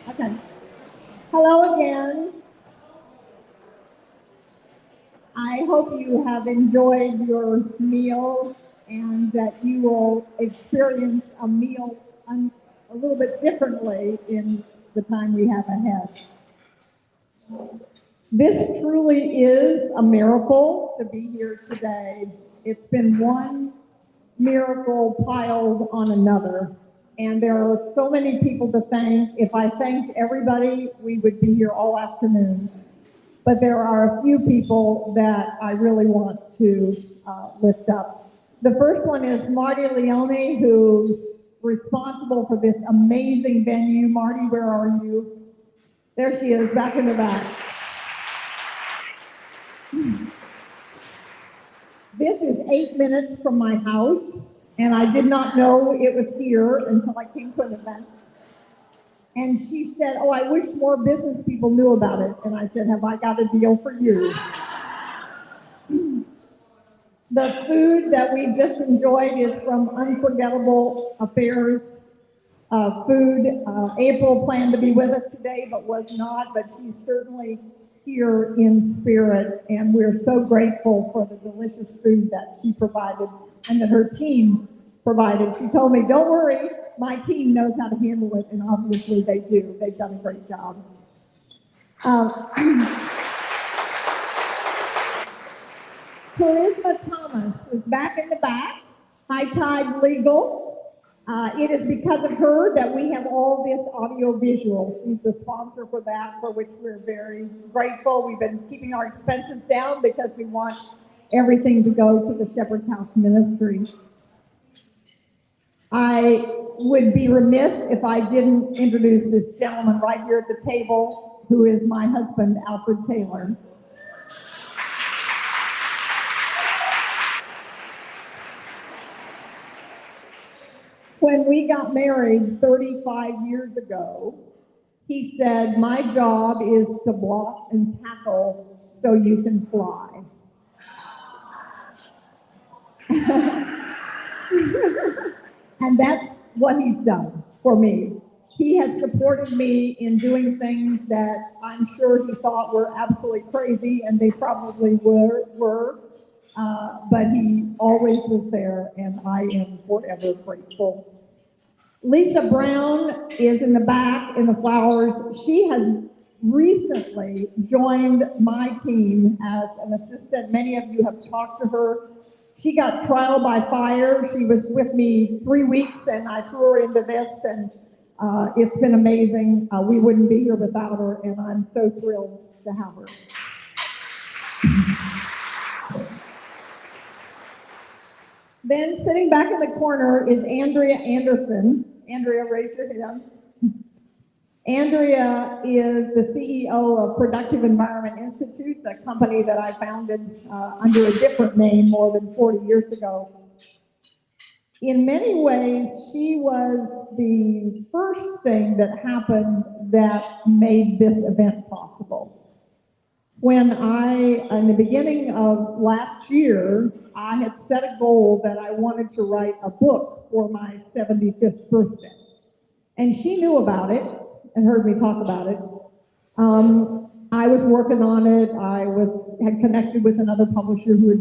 Okay. Hello again. I hope you have enjoyed your meal and that you will experience a meal a little bit differently in the time we have ahead. This truly is a miracle to be here today. It's been one miracle piled on another. And there are so many people to thank. If I thanked everybody, we would be here all afternoon. But there are a few people that I really want to lift up. The first one is Marty Leone, who's responsible for this amazing venue. Marty, where are you? There she is, back in the back. This is 8 minutes from my house, and I did not know it was here until I came to an event. And she said, oh, I wish more business people knew about it. And I said, have I got a deal for you? The food that we just enjoyed is from Unforgettable Affairs Food. April planned to be with us today, but was not, but she's certainly here in spirit. And we're so grateful for the delicious food that she provided and that her team provided. She told me, don't worry, my team knows how to handle it, and obviously they do. They've done a great job. Charisma Thomas is back in the back, High Tide Legal. It is because of her that we have all this audio visual. She's the sponsor for that, for which we're very grateful. We've been keeping our expenses down because we want everything to go to the Shepherd's House Ministry. I would be remiss if I didn't introduce this gentleman right here at the table, who is my husband, Alfred Taylor. When we got married 35 years ago, he said, my job is to block and tackle so you can fly. And that's what he's done for me. He has supported me in doing things that I'm sure he thought were absolutely crazy, and they probably were. But he always was there, and I am forever grateful. Lisa Brown is in the back in the flowers. She has recently joined my team as an assistant. Many of you have talked to her. She got trial by fire. She was with me 3 weeks, and I threw her into this, and it's been amazing. We wouldn't be here without her, and I'm so thrilled to have her. Then sitting back in the corner is Andrea Anderson. Andrea, raise your hand. Andrea is the CEO of Productive Environment Institute, a company that I founded under a different name more than 40 years ago. In many ways, she was the first thing that happened that made this event possible. When in the beginning of last year, I had set a goal that I wanted to write a book for my 75th birthday. And she knew about it and heard me talk about it. I was working on it. I had connected with another publisher who had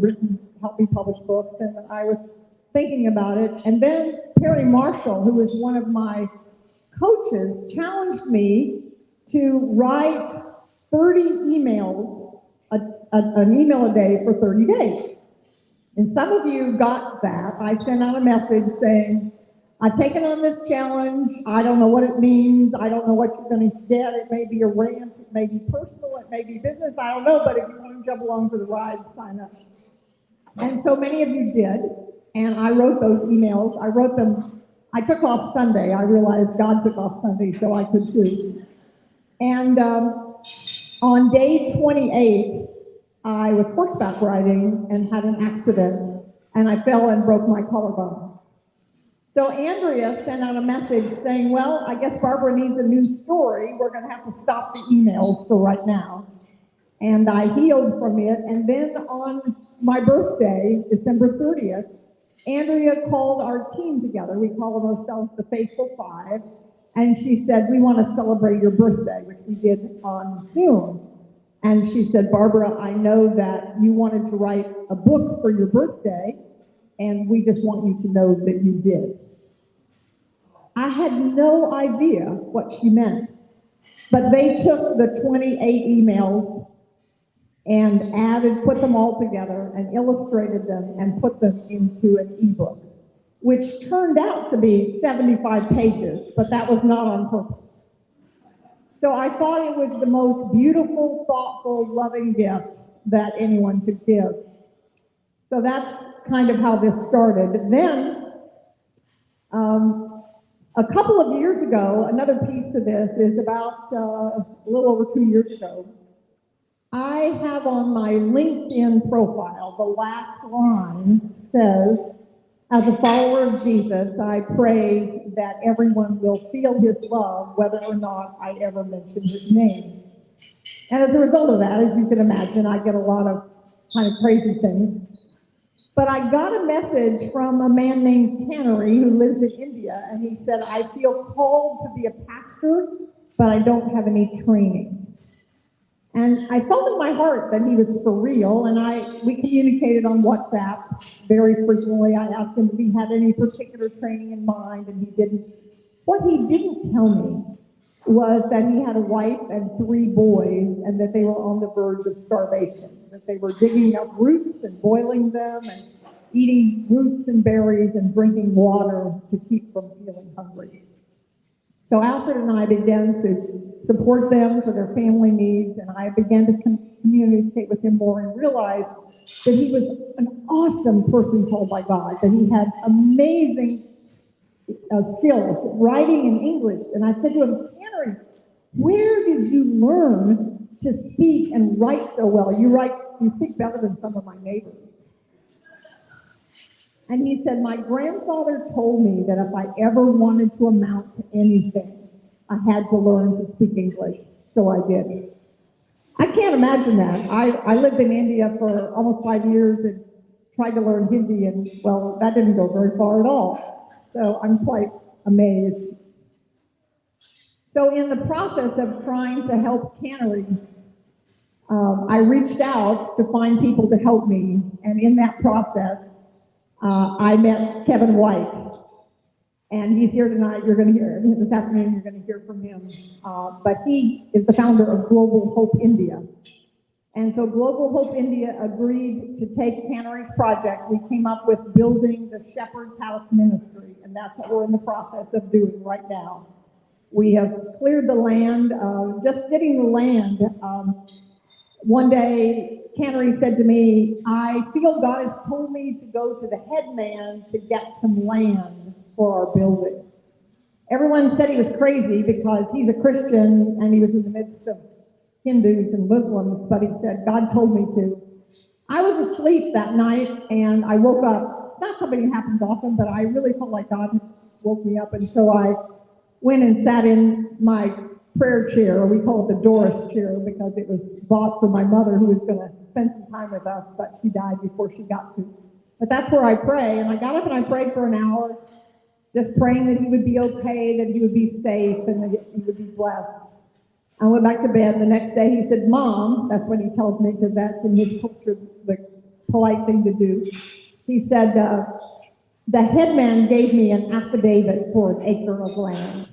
helped me publish books, and I was thinking about it. And then Perry Marshall, who was one of my coaches, challenged me to write 30 emails, an email a day for 30 days. And some of you got that. I sent out a message saying, I've taken on this challenge. I don't know what it means. I don't know what you're going to get. It may be a rant. It may be personal. It may be business. I don't know. But if you want to jump along for the ride, sign up. And so many of you did, and I wrote those emails. I wrote them, I took off Sunday. I realized God took off Sunday, so I could too. And on day 28, I was horseback riding and had an accident, and I fell and broke my collarbone. So Andrea sent out a message saying, well, I guess Barbara needs a new story. We're going to have to stop the emails for right now. And I healed from it. And then on my birthday, December 30th, Andrea called our team together. We called ourselves the Faithful Five. And she said, we want to celebrate your birthday, which we did on Zoom. And she said, Barbara, I know that you wanted to write a book for your birthday, and we just want you to know that you did. I had no idea what she meant, but they took the 28 emails and put them all together and illustrated them and put them into an ebook, which turned out to be 75 pages, but that was not on purpose. So I thought it was the most beautiful, thoughtful, loving gift that anyone could give. So that's kind of how this started. Then, a couple of years ago, another piece to this is about a little over 2 years ago, I have on my LinkedIn profile, the last line says, as a follower of Jesus, I pray that everyone will feel his love, whether or not I ever mention his name. And as a result of that, as you can imagine, I get a lot of kind of crazy things. But I got a message from a man named Cannery who lives in India, and he said, I feel called to be a pastor, but I don't have any training. And I felt in my heart that he was for real, and we communicated on WhatsApp very frequently. I asked him if he had any particular training in mind, and he didn't. What he didn't tell me was that he had a wife and 3 boys, and that they were on the verge of starvation, that they were digging up roots and boiling them and eating roots and berries and drinking water to keep from feeling hungry. So Alfred and I began to support them for their family needs, and I began to communicate with him more and realized that he was an awesome person called by God, that he had amazing skills, writing in English. And I said to him, Cannery, where did you learn to speak and write so well? You speak better than some of my neighbors. And he said, my grandfather told me that if I ever wanted to amount to anything, I had to learn to speak English. So I did. I can't imagine that. I lived in India for almost 5 years and tried to learn Hindi, and well, that didn't go very far at all. So I'm quite amazed. So in the process of trying to help Cannery, I reached out to find people to help me, and in that process, I met Kevin White, and he's here tonight. You're going to hear this afternoon. You're going to hear from him. But he is the founder of Global Hope India, and so Global Hope India agreed to take Cannery's project. We came up with building the Shepherd's House Ministry, and that's what we're in the process of doing right now. We have cleared the land, just getting the land. One day, Cannery said to me, I feel God has told me to go to the headman to get some land for our building. Everyone said he was crazy because he's a Christian and he was in the midst of Hindus and Muslims, but he said, God told me to. I was asleep that night and I woke up. It's not something that happens often, but I really felt like God woke me up, and so I went and sat in my prayer chair, or we call it the Doris chair, because it was bought for my mother who was going to spend some time with us, but she died before she got to. But that's where I pray, and I got up and I prayed for an hour, just praying that he would be okay, that he would be safe, and that he would be blessed. I went back to bed. The next day he said, Mom, that's what he tells me, because that's in his culture the polite thing to do. He said, the headman gave me an affidavit for an acre of land.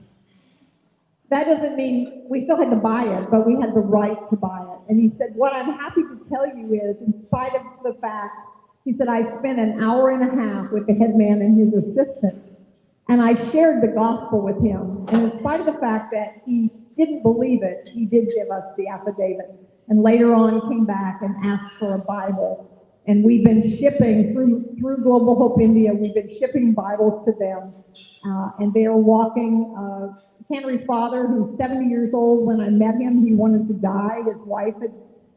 That doesn't mean we still had to buy it, but we had the right to buy it. And he said, what I'm happy to tell you is, in spite of the fact, he said, I spent an hour and a half with the headman and his assistant, and I shared the gospel with him. And in spite of the fact that he didn't believe it, he did give us the affidavit. And later on came back and asked for a Bible. And we've been shipping through Global Hope India, we've been shipping Bibles to them. And they are walking, Cannery's father, who's 70 years old, when I met him, he wanted to die.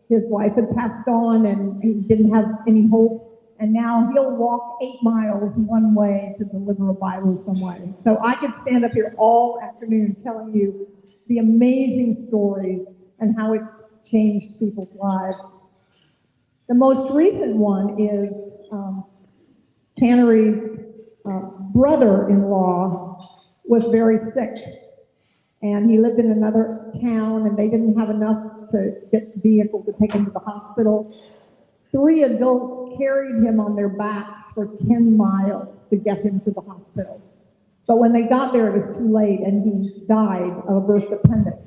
His wife had passed on and he didn't have any hope. And now he'll walk 8 miles one way to deliver a Bible some way. So I could stand up here all afternoon telling you the amazing stories and how it's changed people's lives. The most recent one is Cannery's brother-in-law was very sick. And he lived in another town and they didn't have enough to get the vehicle to take him to the hospital. 3 adults carried him on their backs for 10 miles to get him to the hospital. But when they got there, it was too late, and he died of a burst appendix.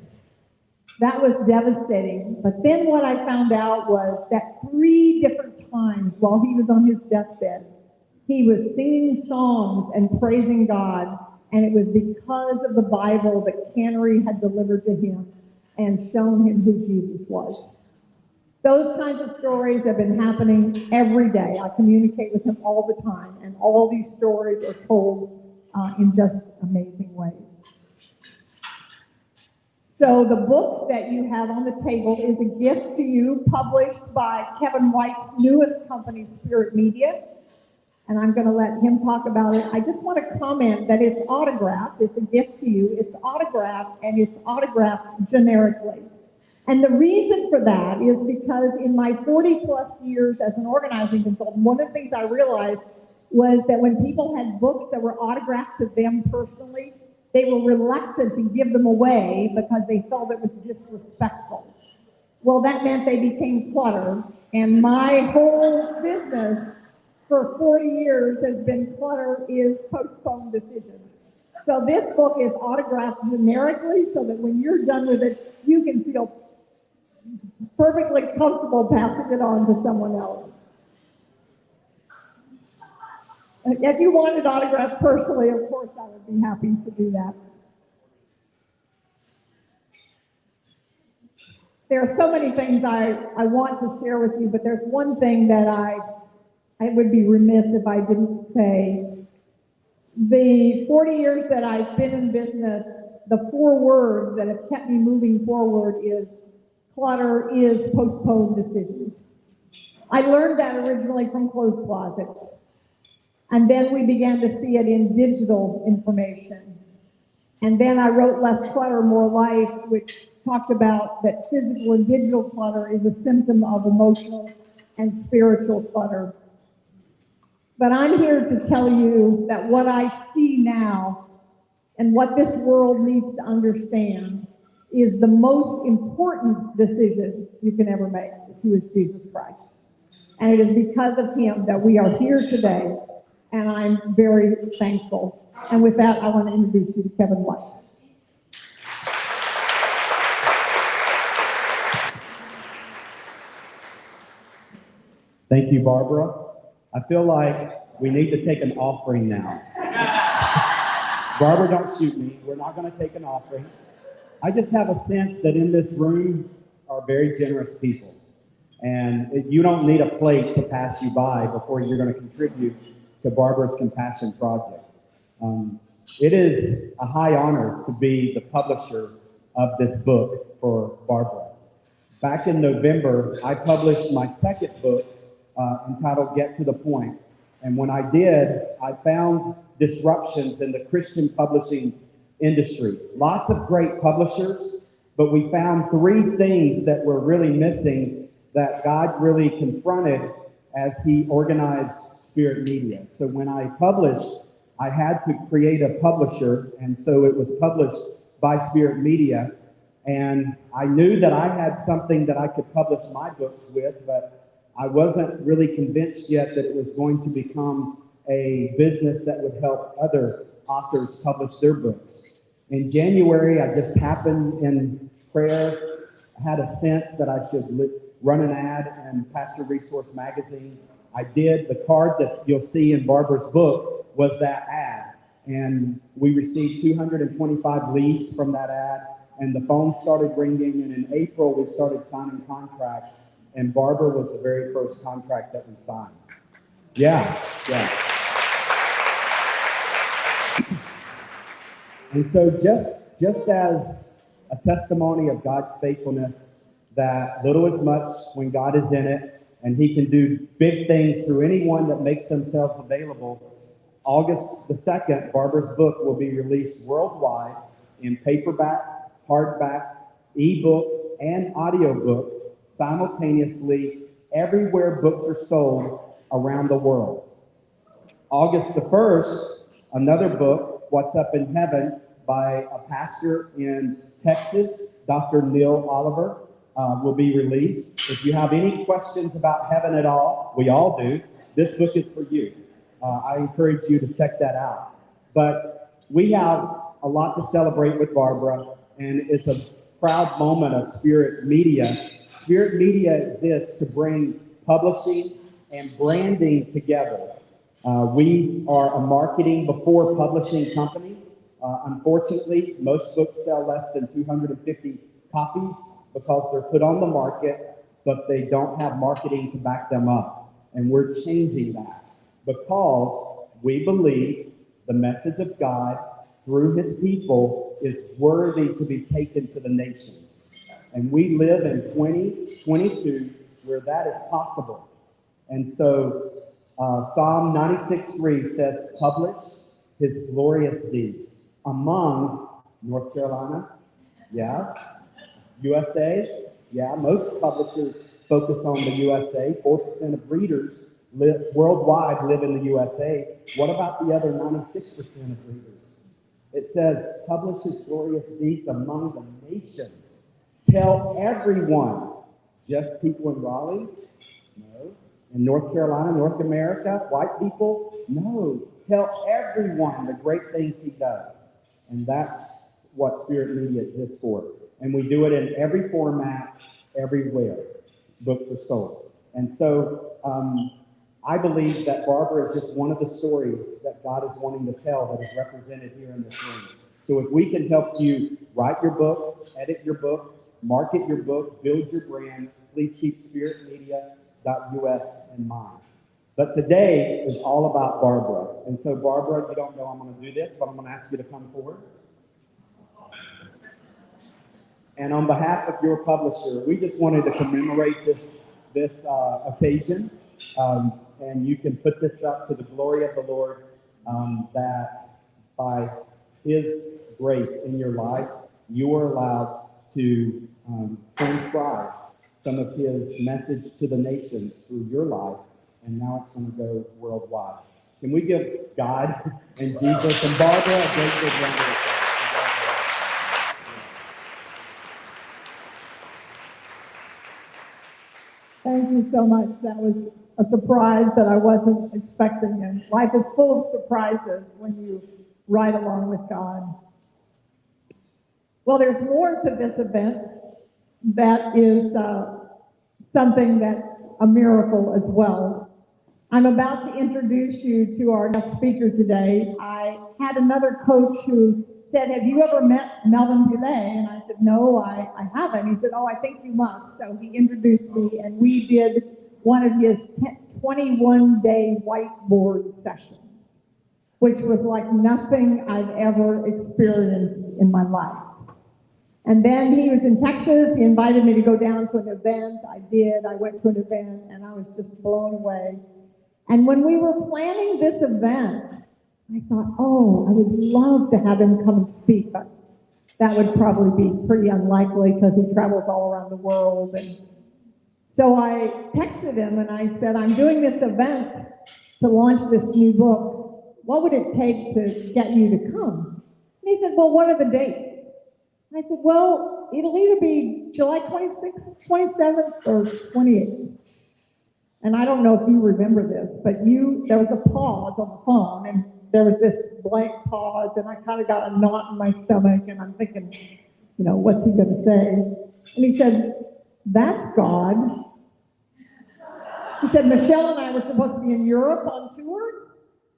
That was devastating. But then what I found out was that 3 different times while he was on his deathbed, he was singing songs and praising God, and it was because of the Bible that Cannery had delivered to him and shown him who Jesus was. Those kinds of stories have been happening every day. I communicate with him all the time, and all these stories are told in just amazing ways. So the book that you have on the table is a gift to you, published by Kevin White's newest company, Spirit Media, and I'm going to let him talk about it. I just want to comment that it's autographed. It's a gift to you. It's autographed, and it's autographed generically. And the reason for that is because in my 40-plus years as an organizing consultant, one of the things I realized was that when people had books that were autographed to them personally, they were reluctant to give them away because they felt it was disrespectful. Well, that meant they became clutter, and my whole business for 40 years has been clutter is postponed decisions. So this book is autographed generically so that when you're done with it, you can feel perfectly comfortable passing it on to someone else. If you wanted autographed personally, of course, I would be happy to do that. There are so many things I want to share with you, but there's one thing that I would be remiss if I didn't say. The 40 years that I've been in business, the 4 words that have kept me moving forward is clutter is postponed decisions. I learned that originally from clothes closets. And then we began to see it in digital information. And then I wrote Less Clutter, More Life, which talked about that physical and digital clutter is a symptom of emotional and spiritual clutter. But I'm here to tell you that what I see now and what this world needs to understand is the most important decision you can ever make, who is Jesus Christ. And it is because of him that we are here today, and I'm very thankful. And with that, I want to introduce you to Kevin White. Thank you, Barbara. I feel like we need to take an offering now. Barbara, don't shoot me. We're not going to take an offering. I just have a sense that in this room are very generous people. And you don't need a plate to pass you by before you're going to contribute to Barbara's Compassion Project. It is a high honor to be the publisher of this book for Barbara. Back in November, I published my second book entitled Get to the Point. And when I did, I found disruptions in the Christian publishing industry. Lots of great publishers, but we found 3 things that were really missing that God really confronted as he organized Spirit Media. So when I published, I had to create a publisher, and so it was published by Spirit Media. And I knew that I had something that I could publish my books with, but I wasn't really convinced yet that it was going to become a business that would help other authors publish their books. In January, I just happened in prayer, had a sense that I should run an ad in Pastor Resource Magazine. I did. The card that you'll see in Barbara's book was that ad. And we received 225 leads from that ad, and the phone started ringing, and in April, we started signing contracts. And Barbara was the very first contract that we signed. Yeah, yeah. And so just as a testimony of God's faithfulness, that little is much when God is in it, and he can do big things through anyone that makes themselves available. August the 2nd, Barbara's book will be released worldwide in paperback, hardback, ebook, and audiobook simultaneously everywhere books are sold around the world. August the 1st, another book, What's Up in Heaven, by a pastor in Texas, Dr. Neil Oliver, will be released. If you have any questions about heaven at all, we all do, this book is for you. I encourage you to check that out. But we have a lot to celebrate with Barbara, and it's a proud moment of Spirit Media. Spirit Media exists to bring publishing and branding together. We are a marketing before publishing company. Unfortunately, most books sell less than 250 copies because they're put on the market, but they don't have marketing to back them up. And we're changing that because we believe the message of God through his people is worthy to be taken to the nations. And we live in 2022 where that is possible. And so Psalm 96:3 says, publish his glorious deeds among North Carolina, yeah, USA, yeah, most publishers focus on the USA. 4% of readers worldwide live in the USA. What about the other 96% of readers? It says, publish his glorious deeds among the nations. Tell everyone. Just people in Raleigh? No. In North Carolina, North America, white people? No. Tell everyone the great things he does. And that's what Spirit Media exists for. And we do it in every format, everywhere books are sold. And so I believe that Barbara is just one of the stories that God is wanting to tell that is represented here in this room. So if we can help you write your book, edit your book, market your book, build your brand, please keep spiritmedia.us in mind. But today is all about Barbara. And so Barbara, you don't know I'm going to do this, but I'm going to ask you to come forward. And on behalf of your publisher, we just wanted to commemorate this occasion. And you can put this up to the glory of the Lord, that by his grace in your life, you are allowed to transcribe some of his message to the nations through your life, and now it's going to go worldwide. Can we give God and Jesus and Barbara a great big round of applause? Thank you so much. That was a surprise that I wasn't expecting. And life is full of surprises when you ride along with God. Well, there's more to this event that is something that's a miracle as well. I'm about to introduce you to our guest speaker today. I had another coach who said, have you ever met Melvin Pillay? And I said, no, I haven't. He said, oh, I think you must. So he introduced me, and we did one of his 21-day whiteboard sessions, which was like nothing I've ever experienced in my life. And then he was in Texas. He invited me to go down to an event. I did. I went to an event, and I was just blown away. And when we were planning this event, I thought, oh, I would love to have him come and speak, but that would probably be pretty unlikely because he travels all around the world. And so I texted him and I said, I'm doing this event to launch this new book. What would it take to get you to come? And he said, well, what are the dates? I said, well, it'll either be July 26th, 27th, or 28th. And I don't know if you remember this, but there was a pause on the phone, and there was this blank pause, and I kind of got a knot in my stomach, and I'm thinking, what's he going to say? And he said, that's God. He said, Michelle and I were supposed to be in Europe on tour,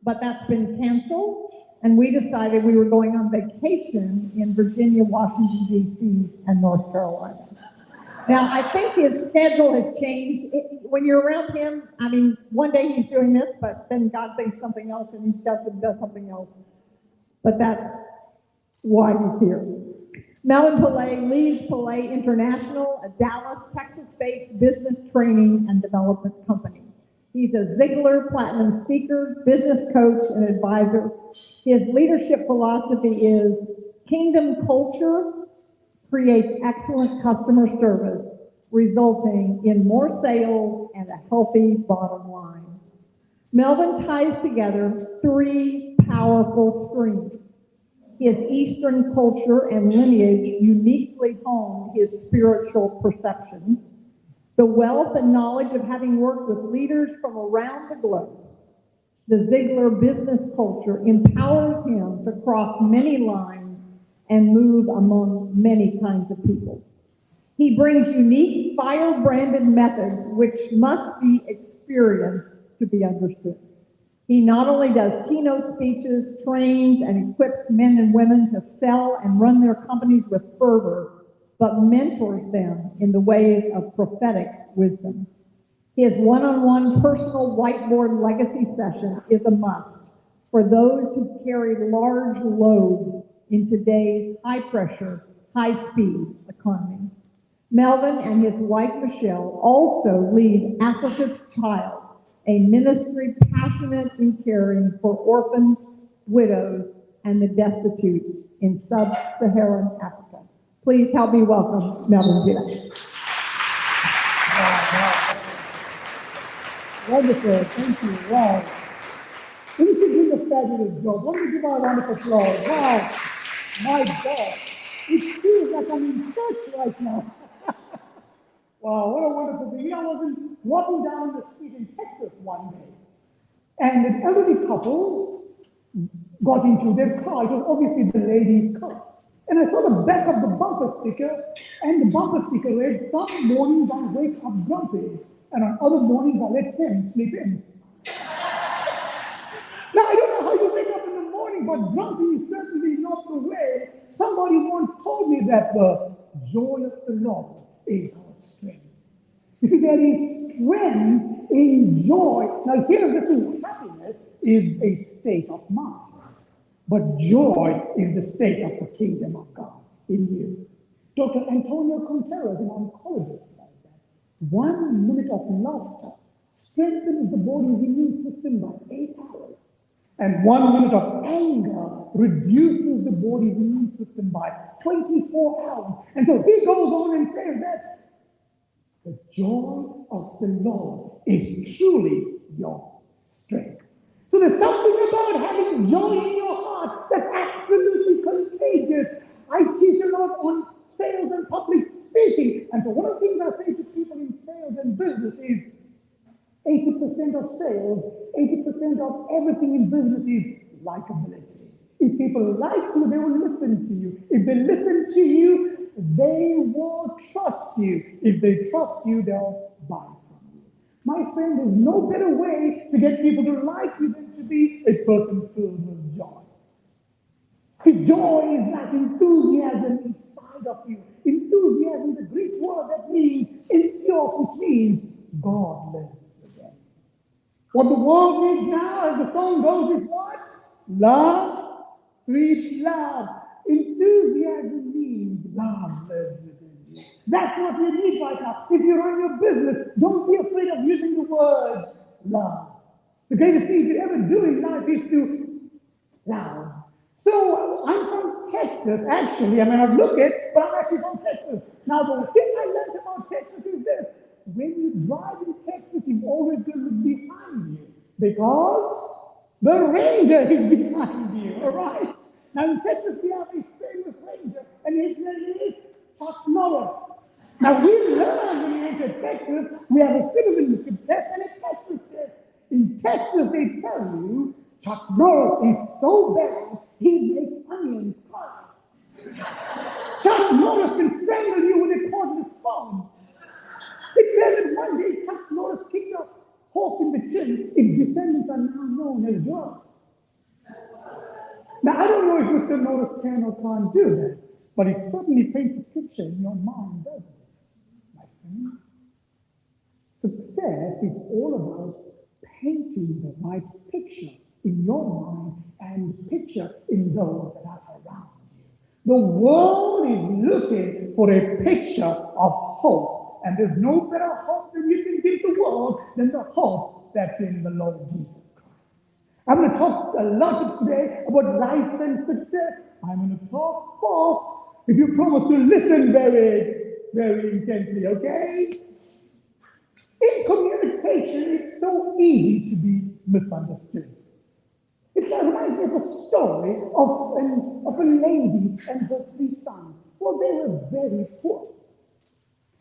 but that's been canceled, and we decided we were going on vacation in Virginia, Washington, D.C., and North Carolina. Now, I think his schedule has changed. When you're around him, I mean, one day he's doing this, but then God thinks something else and he does something else. But that's why he's here. Melvin Pillay leads Pillay International, a Dallas, Texas-based business training and development company. He's a Ziglar Platinum Speaker, business coach, and advisor. His leadership philosophy is kingdom culture creates excellent customer service, resulting in more sales and a healthy bottom line. Melvin ties together three powerful streams. His Eastern culture and lineage uniquely hone his spiritual perceptions, the wealth and knowledge of having worked with leaders from around the globe. The Ziglar business culture empowers him to cross many lines and move among many kinds of people. He brings unique fire-branded methods which must be experienced to be understood. He not only does keynote speeches, trains, and equips men and women to sell and run their companies with fervor, but mentors them in the ways of prophetic wisdom. His one-on-one personal whiteboard legacy session is a must for those who carry large loads in today's high-pressure, high-speed economy. Melvin and his wife, Michelle, also lead Africa's Child, a ministry passionate and caring for orphans, widows, and the destitute in sub-Saharan Africa. Please help me welcome Melvin Pillay. Wonderful, thank you. Wow. This is doing a fabulous job. Why don't we give our round of applause? Wow, my God. It feels like I'm in church right now. Wow, what a wonderful thing. You know, I was walking down the street in Texas one day, and an elderly couple got into their car. It was obviously the lady's car. And I saw the back of the bumper sticker, and the bumper sticker read, "Some mornings I wake up grumpy, and on other mornings I let him sleep in." Now, I don't know how you wake up in the morning, but grumpy is certainly not the way. Somebody once told me that the joy of the Lord is our strength. You see, there is strength in joy. Now, here's the thing. Happiness is a state of mind. But joy is the state of the kingdom of God in you. Dr. Antonio Contreras, an oncologist, said that 1 minute of laughter strengthens the body's immune system by 8 hours. And 1 minute of anger reduces the body's immune system by 24 hours. And so he goes on and says that the joy of the Lord is truly your strength. So there's something about having joy in your heart that's absolutely contagious. I teach a lot on sales and public speaking. And so one of the things I say to people in sales and business is 80% of sales, 80% of everything in business is likability. If people like you, they will listen to you. If they listen to you, they will trust you. If they trust you, they'll buy from you. My friend, there's no better way to get people to like you than to be a person filled with joy. The joy is like enthusiasm inside of you. Enthusiasm, the Greek word that means entheos, which means God lives within. What the world needs now, as the song goes, is what? Love, sweet love. Enthusiasm means God lives within you. That's what you need right now. If you run your business, don't be afraid of using the word love. The greatest thing you ever do in life is to love. So I'm from Texas, actually. I mean, I've looked it, but I'm actually from Texas. Now, the thing I learned about Texas is this. When you drive in Texas, you've always got to look behind you because the ranger is behind you, all right? Now, in Texas, we have a famous ranger, and his name is Chuck Norris. Now, we learn when we enter Texas, we have a citizenship test and a Texas test. In Texas, they tell you Chuck Norris is so bad, he makes onions cry. Chuck Norris can strangle you with a cordless phone. It says that one day Chuck Norris kicked a horse in the chin. His descendants are now known as drugs. Now, I don't know if Mr. Norris can or can't do that, but it certainly paints a picture in your mind, doesn't it? Success is all about painting the right picture in your mind and picture in those that are around you. The world is looking for a picture of hope, and there's no better hope that you can give the world than the hope that's in the Lord Jesus Christ. I'm going to talk a lot today about life and success. I'm going to talk fast if you promise to listen very, very intently, okay? In communication, it's so easy to be misunderstood. It reminds me of a story of a lady and her 3 sons. Well, they were very poor.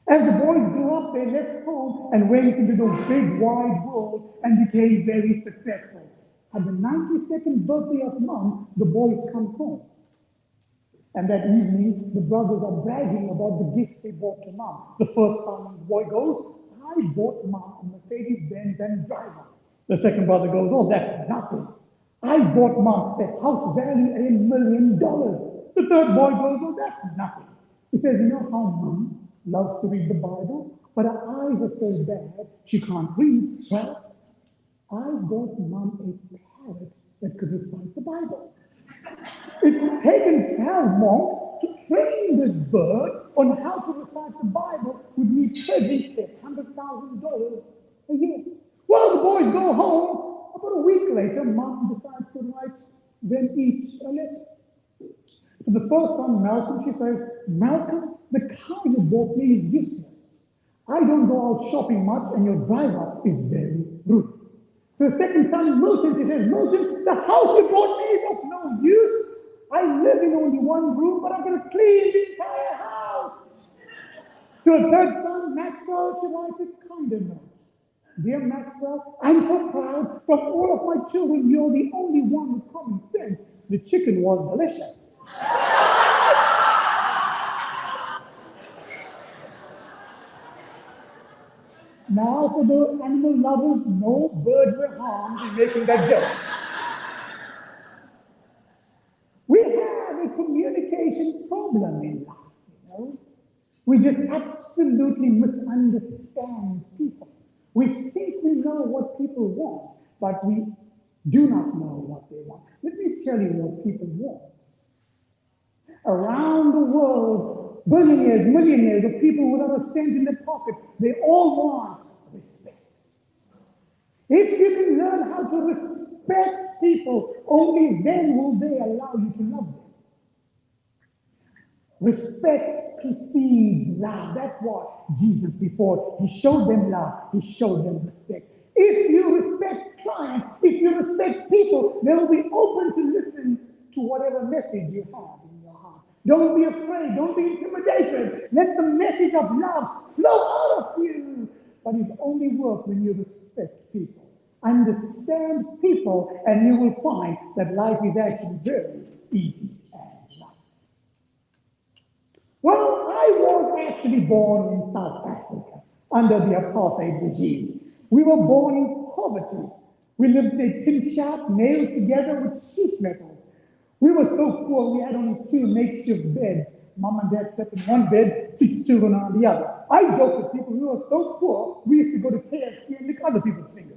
As the boys grew up, they left home and went into the big, wide world and became very successful. At the 92nd birthday of Mom, the boys come home. And that evening, the brothers are bragging about the gifts they bought to Mom. The first son boy goes, I bought Mom a Mercedes-Benz and driver. The second brother goes, oh, that's nothing. I bought Mom a house valued at $1 million. The third boy goes, oh, that's nothing. He says, you know how Mom loves to read the Bible, but her eyes are so bad she can't read. Well, I bought Mom a parrot that could recite the Bible. It's taken 12 months to train this bird on how to recite the Bible with me pledging $100,000 a year. Well, the boys go home. About a week later, Mom decides to write them each a letter. To the first son, Malcolm, she says, Malcolm, the car you bought me is useless. I don't go out shopping much, and your driver is very rude. To the second son, Milton, she says, Milton, the house you bought me is of no use. I live in only one room, but I'm going to clean the entire house. To a third son, Maxwell, she writes a kinder note. Dear Maxwell, I'm so proud. From all of my children, you're the only one with common sense. The chicken was delicious. Now, for the animal lovers, no bird were harmed in making that joke. We have a communication problem in life, you know. We just absolutely misunderstand people. We think we know what people want, but we do not know what they want. Let me tell you what people want. Around the world, billionaires, millionaires, of people without a cent in their pocket, they all want respect. If you can learn how to respect people, only then will they allow you to love them. Respect precedes love. That's what Jesus, before he showed them love, he showed them respect. If you respect clients, if you respect people, they will be open to listen to whatever message you have in your heart. Don't be afraid. Don't be intimidated. Let the message of love flow out of you. But it only works when you respect people. Understand people, and you will find that life is actually very easy and light. Well, I was actually born in South Africa under the apartheid regime. We were born in poverty. We lived in a tin shack nailed together with sheet metal. We were so poor we had only 2 makeshift beds. Mom and Dad slept in one bed, 6 children on the other. I joke with people, we were so poor, we used to go to KFC and lick other people's fingers.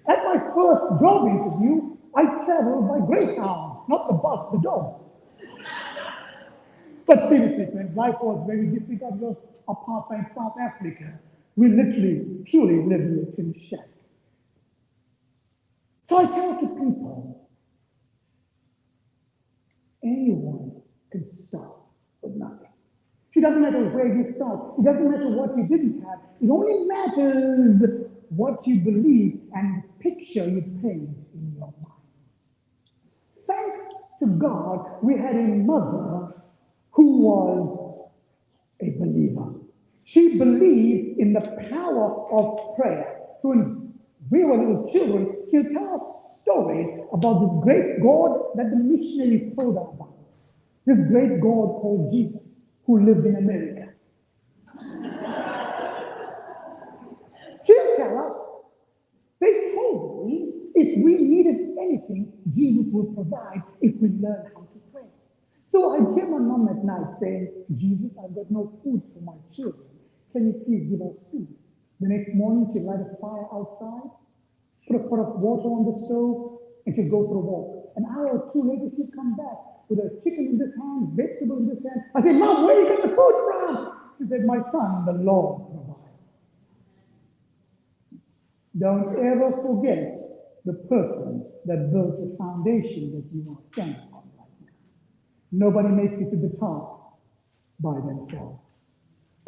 At my first job interview, I traveled by Greyhound, not the bus, the dog. But seriously, friends, life was very difficult. It was apartheid South Africa. We literally, truly lived in a tin shack. So I tell to people, anyone can start with nothing. It doesn't matter where you start. It doesn't matter what you didn't have. It only matters what you believe and the picture you paint in your mind. Thanks to God, we had a mother who was a believer. She believed in the power of prayer. So when we were little children, she would tell us stories about this great God that the missionaries told us about. This great God called Jesus, who lived in America. She'll tell us, they told me if we needed anything, Jesus will provide if we learn how to pray. So I hear my mom at night saying, Jesus, I've got no food for my children. Can you please give us food? The next morning, she'd light a fire outside, put a pot of water on the stove, and she'd go for a walk. An hour or two later, she'd come back with a chicken in this hand, vegetable in this hand. I said, Mom, where you get the food from? She said, my son, the Lord provides. Don't ever forget the person that built the foundation that you are standing on right now. Nobody makes it to the top by themselves.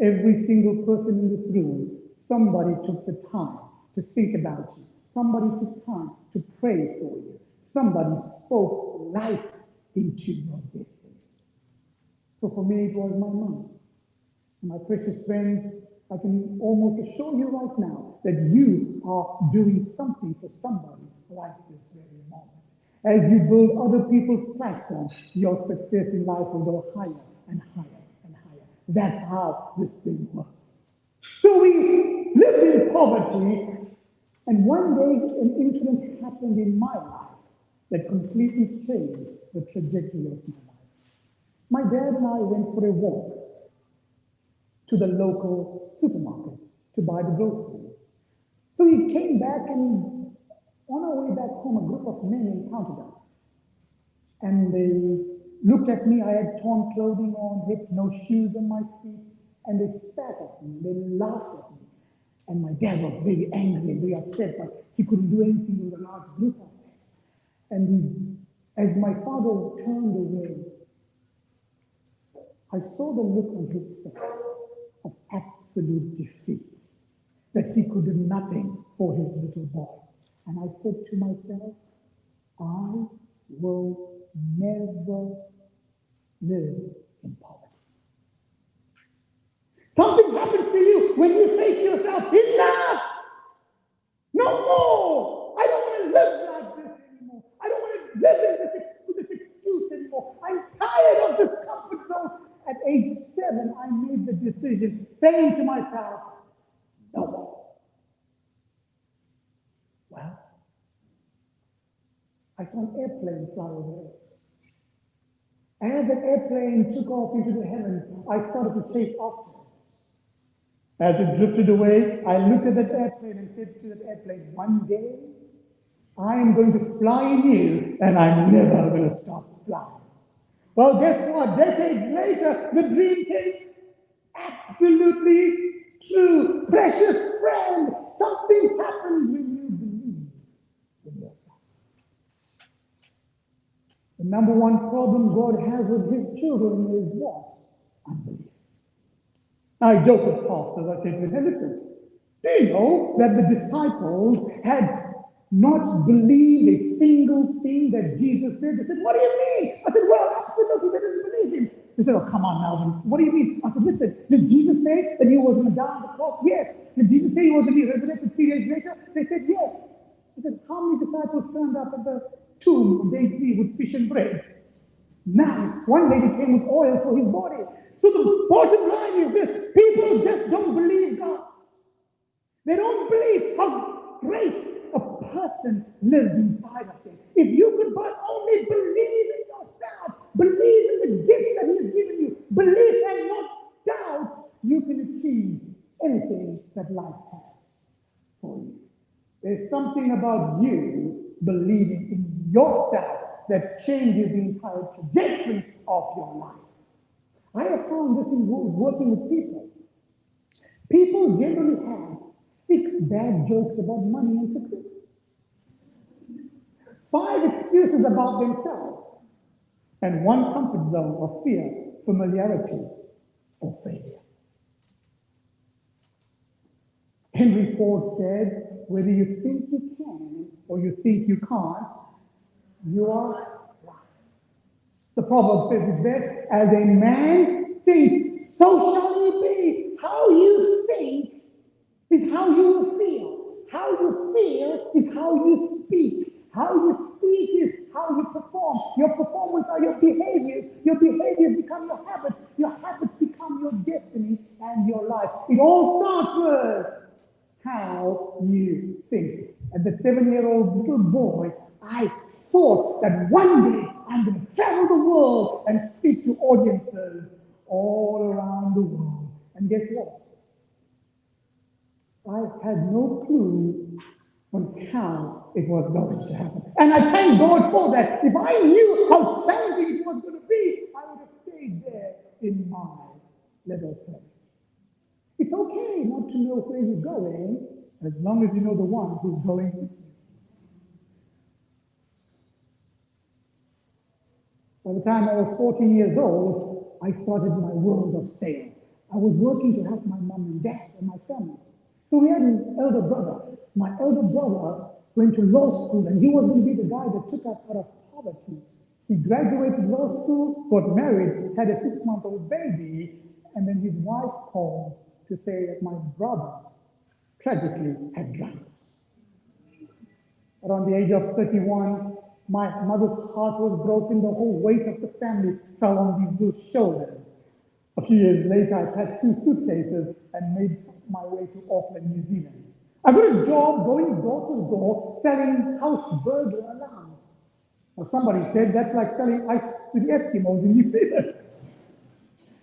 Every single person in this room, somebody took the time to think about you. Somebody took time to pray for you. Somebody spoke life into your destiny. So for me, it was my mom. My precious friend, I can almost assure you right now that you are doing something for somebody right this very moment. As you build other people's platforms, your success in life will go higher and higher and higher. That's how this thing works. So we lived in poverty, and one day an incident happened in my life that completely changed the trajectory of my life. My dad and I went for a walk to the local supermarket to buy the groceries. So we came back, and on our way back home, a group of men encountered us. And they looked at me. I had torn clothing on, had no shoes on my feet, and they spat at me, they laughed at me. And my dad was very angry and very upset, but he couldn't do anything with a large group of them. And as my father turned away, I saw the look on his face of absolute defeat, that he could do nothing for his little boy. And I said to myself, I will never live in poverty. Something happens to you when you say to yourself, enough! No more! I don't want to live like this anymore. I don't want to live in this excuse anymore. I'm tired of this comfort zone. At age 7, I made the decision, saying to myself, no more. Well, I saw an airplane fly overhead. As the airplane took off into the heavens, I started to chase after it. As it drifted away, I looked at that airplane and said to that airplane, one day, I am going to fly in you, and I'm never going to stop flying. Well, guess what? Decades later, the dream came absolutely true. Precious friend, something happens when you believe in yourself. The number one problem God has with his children is what? Unbelief. I joke with pastors. I say to them, hey, listen, do you know that the disciples had not believed a single thing that Jesus said? They said, what do you mean? I said, well, absolutely, they didn't believe him. They said, oh, come on, Melvin, what do you mean? I said, listen, did Jesus say that he was going to die on the cross? Yes. Did Jesus say he was going to be resurrected 3 days later? They said, yes. I said, how many disciples turned up at the tomb on day 3 with fish and bread? 9. One lady came with oil for his body. So the bottom line is this: people just don't believe God. They don't believe how great a person lives inside of them. If you could but only believe in yourself, believe in the gift that he has given you, believe and not doubt, you can achieve anything that life has for you. There's something about you believing in yourself that changes the entire trajectory of your life. I have found this in working with people. People generally have 6 bad jokes about money and success, 5 excuses about themselves, and 1 comfort zone of fear, familiarity, or failure. Henry Ford said, whether you think you can or you think you can't, you are right. The proverb says it best, as a man thinks, so shall he be. How you think is how you will feel. How you feel is how you speak. How you speak is how you perform. Your performance are your behaviors. Your behaviors become your habits. Your habits become your destiny and your life. It all starts with how you think. As a 7-year-old little boy, I thought that one day I'm going to travel the world and speak to audiences all around the world. And guess what? I had no clue on how it was going to happen. And I thank God for that. If I knew how challenging it was going to be, I would have stayed there in my little place. It's okay not to know where you're going, as long as you know the one who's going with you. By the time I was 14 years old, I started my world of sales. I was working to help my mom and dad and my family. So we had an elder brother. My elder brother went to law school, and he was going to be the guy that took us out of poverty. He graduated law school, got married, had a 6-month-old baby, and then his wife called to say that my brother tragically had drowned. Around the age of 31, my mother's heart was broken. The whole weight of the family fell on these little shoulders. A few years later, I packed 2 suitcases and made my way to Auckland, New Zealand. I got a job going door to door selling house burglar alarms. Now, somebody said that's like selling ice to the Eskimos in New Zealand.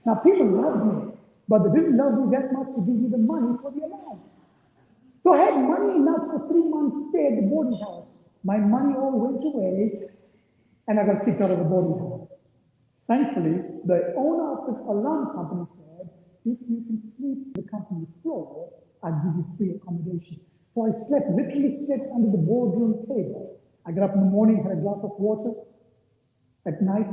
Now, people loved me, but they didn't love me that much to give me the money for the alarm. So I had money enough for 3 months stay at the boarding house. My money all went away, and I got kicked out of the boarding house. Thankfully, the owner of the alarm company said, if you can sleep on the company floor, I'll give you free accommodation. So I literally slept under the boardroom table. I got up in the morning, had a glass of water. At night,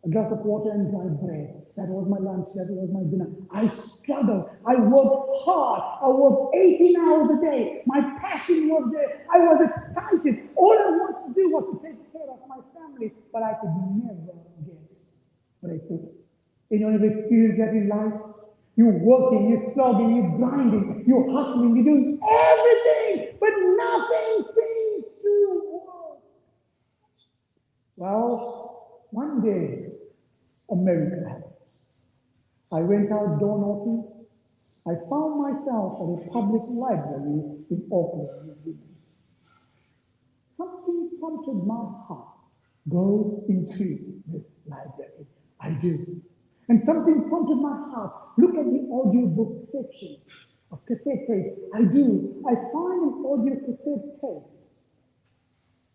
a glass of water and dry bread. That was my lunch, that was my dinner. I struggled, I worked hard, I worked 18 hours a day. My passion was there, I was excited. All I wanted to do was to take care of my family, but I could never get what I took. Anyone ever experienced that in life? You're working, you're slogging, you're grinding, you're hustling, you're doing everything, but nothing seems to work. Well, one day, a miracle happened. I went out door knocking. I found myself at a public library in Auckland, New Zealand. Something prompted my heart. Go into this library. I do. And something prompted my heart. Look at the audiobook section of cassette tapes. I do. I find an audio cassette tape.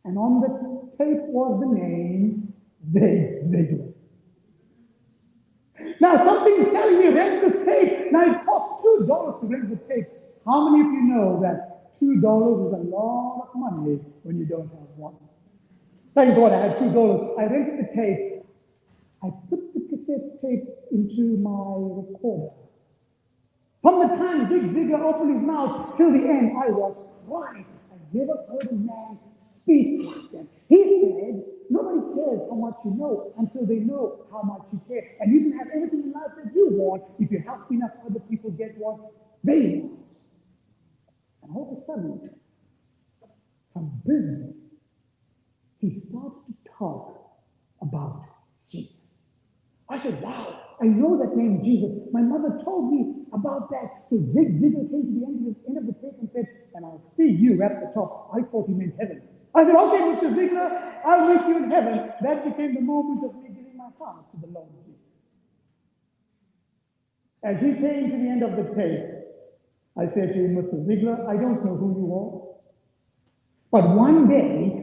And on the tape was the name Zig Ziglar. Now something's telling me rent the tape. Now it costs $2 to rent the tape. How many of you know that $2 is a lot of money when you don't have one? Thank God I had $2. I rented the tape. I put the cassette tape into my recorder. From the time Zig Ziglar opened his mouth till the end, I was crying. I never heard a man speak like that. He said, nobody cares how much you know until they know how much you care. And you can have everything in life that you want if you help enough other people get what they want. And all of a sudden, from business, he started to talk about Jesus. I said, wow, I know that name Jesus. My mother told me about that. So Zig Ziglar came to the end of the tape and said, and I'll see you at the top. I thought he meant heaven. I said, okay, Mr. Ziglar, I'll meet you in heaven. That became the moment of me giving my heart to the Lord Jesus. As he came to the end of the tape, I said to him, Mr. Ziglar, I don't know who you are, but one day,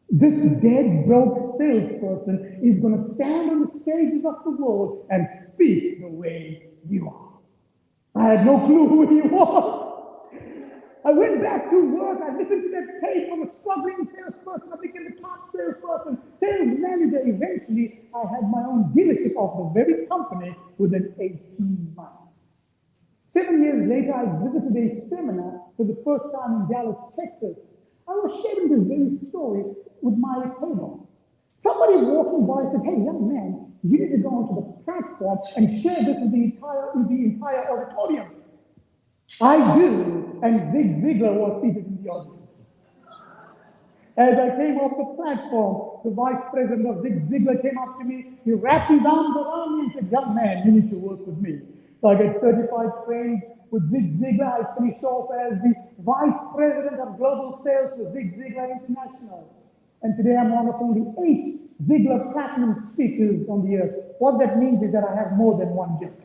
this dead, broke salesperson is going to stand on the stages of the world and speak the way you are. I had no clue who he was. I went back to work. I listened to that tape from a struggling salesperson. I became the top salesperson, sales manager. Eventually, I had my own dealership of the very company within 18 months. 7 years later, I visited a seminar for the first time in Dallas, Texas. I was sharing this very story with my table. Somebody walking by said, hey, young man, you need to go onto the platform and share this with the entire auditorium. I do, and Zig Ziglar was seated in the audience. As I came off the platform, the vice president of Zig Ziglar came up to me. He wrapped his arms around me and said, young man, you need to work with me. So I got certified, trained with Zig Ziglar. I finished off as the vice president of global sales for Zig Ziglar International. And today I'm one of only 8 Ziglar Platinum Speakers on the earth. What that means is that I have more than one joke.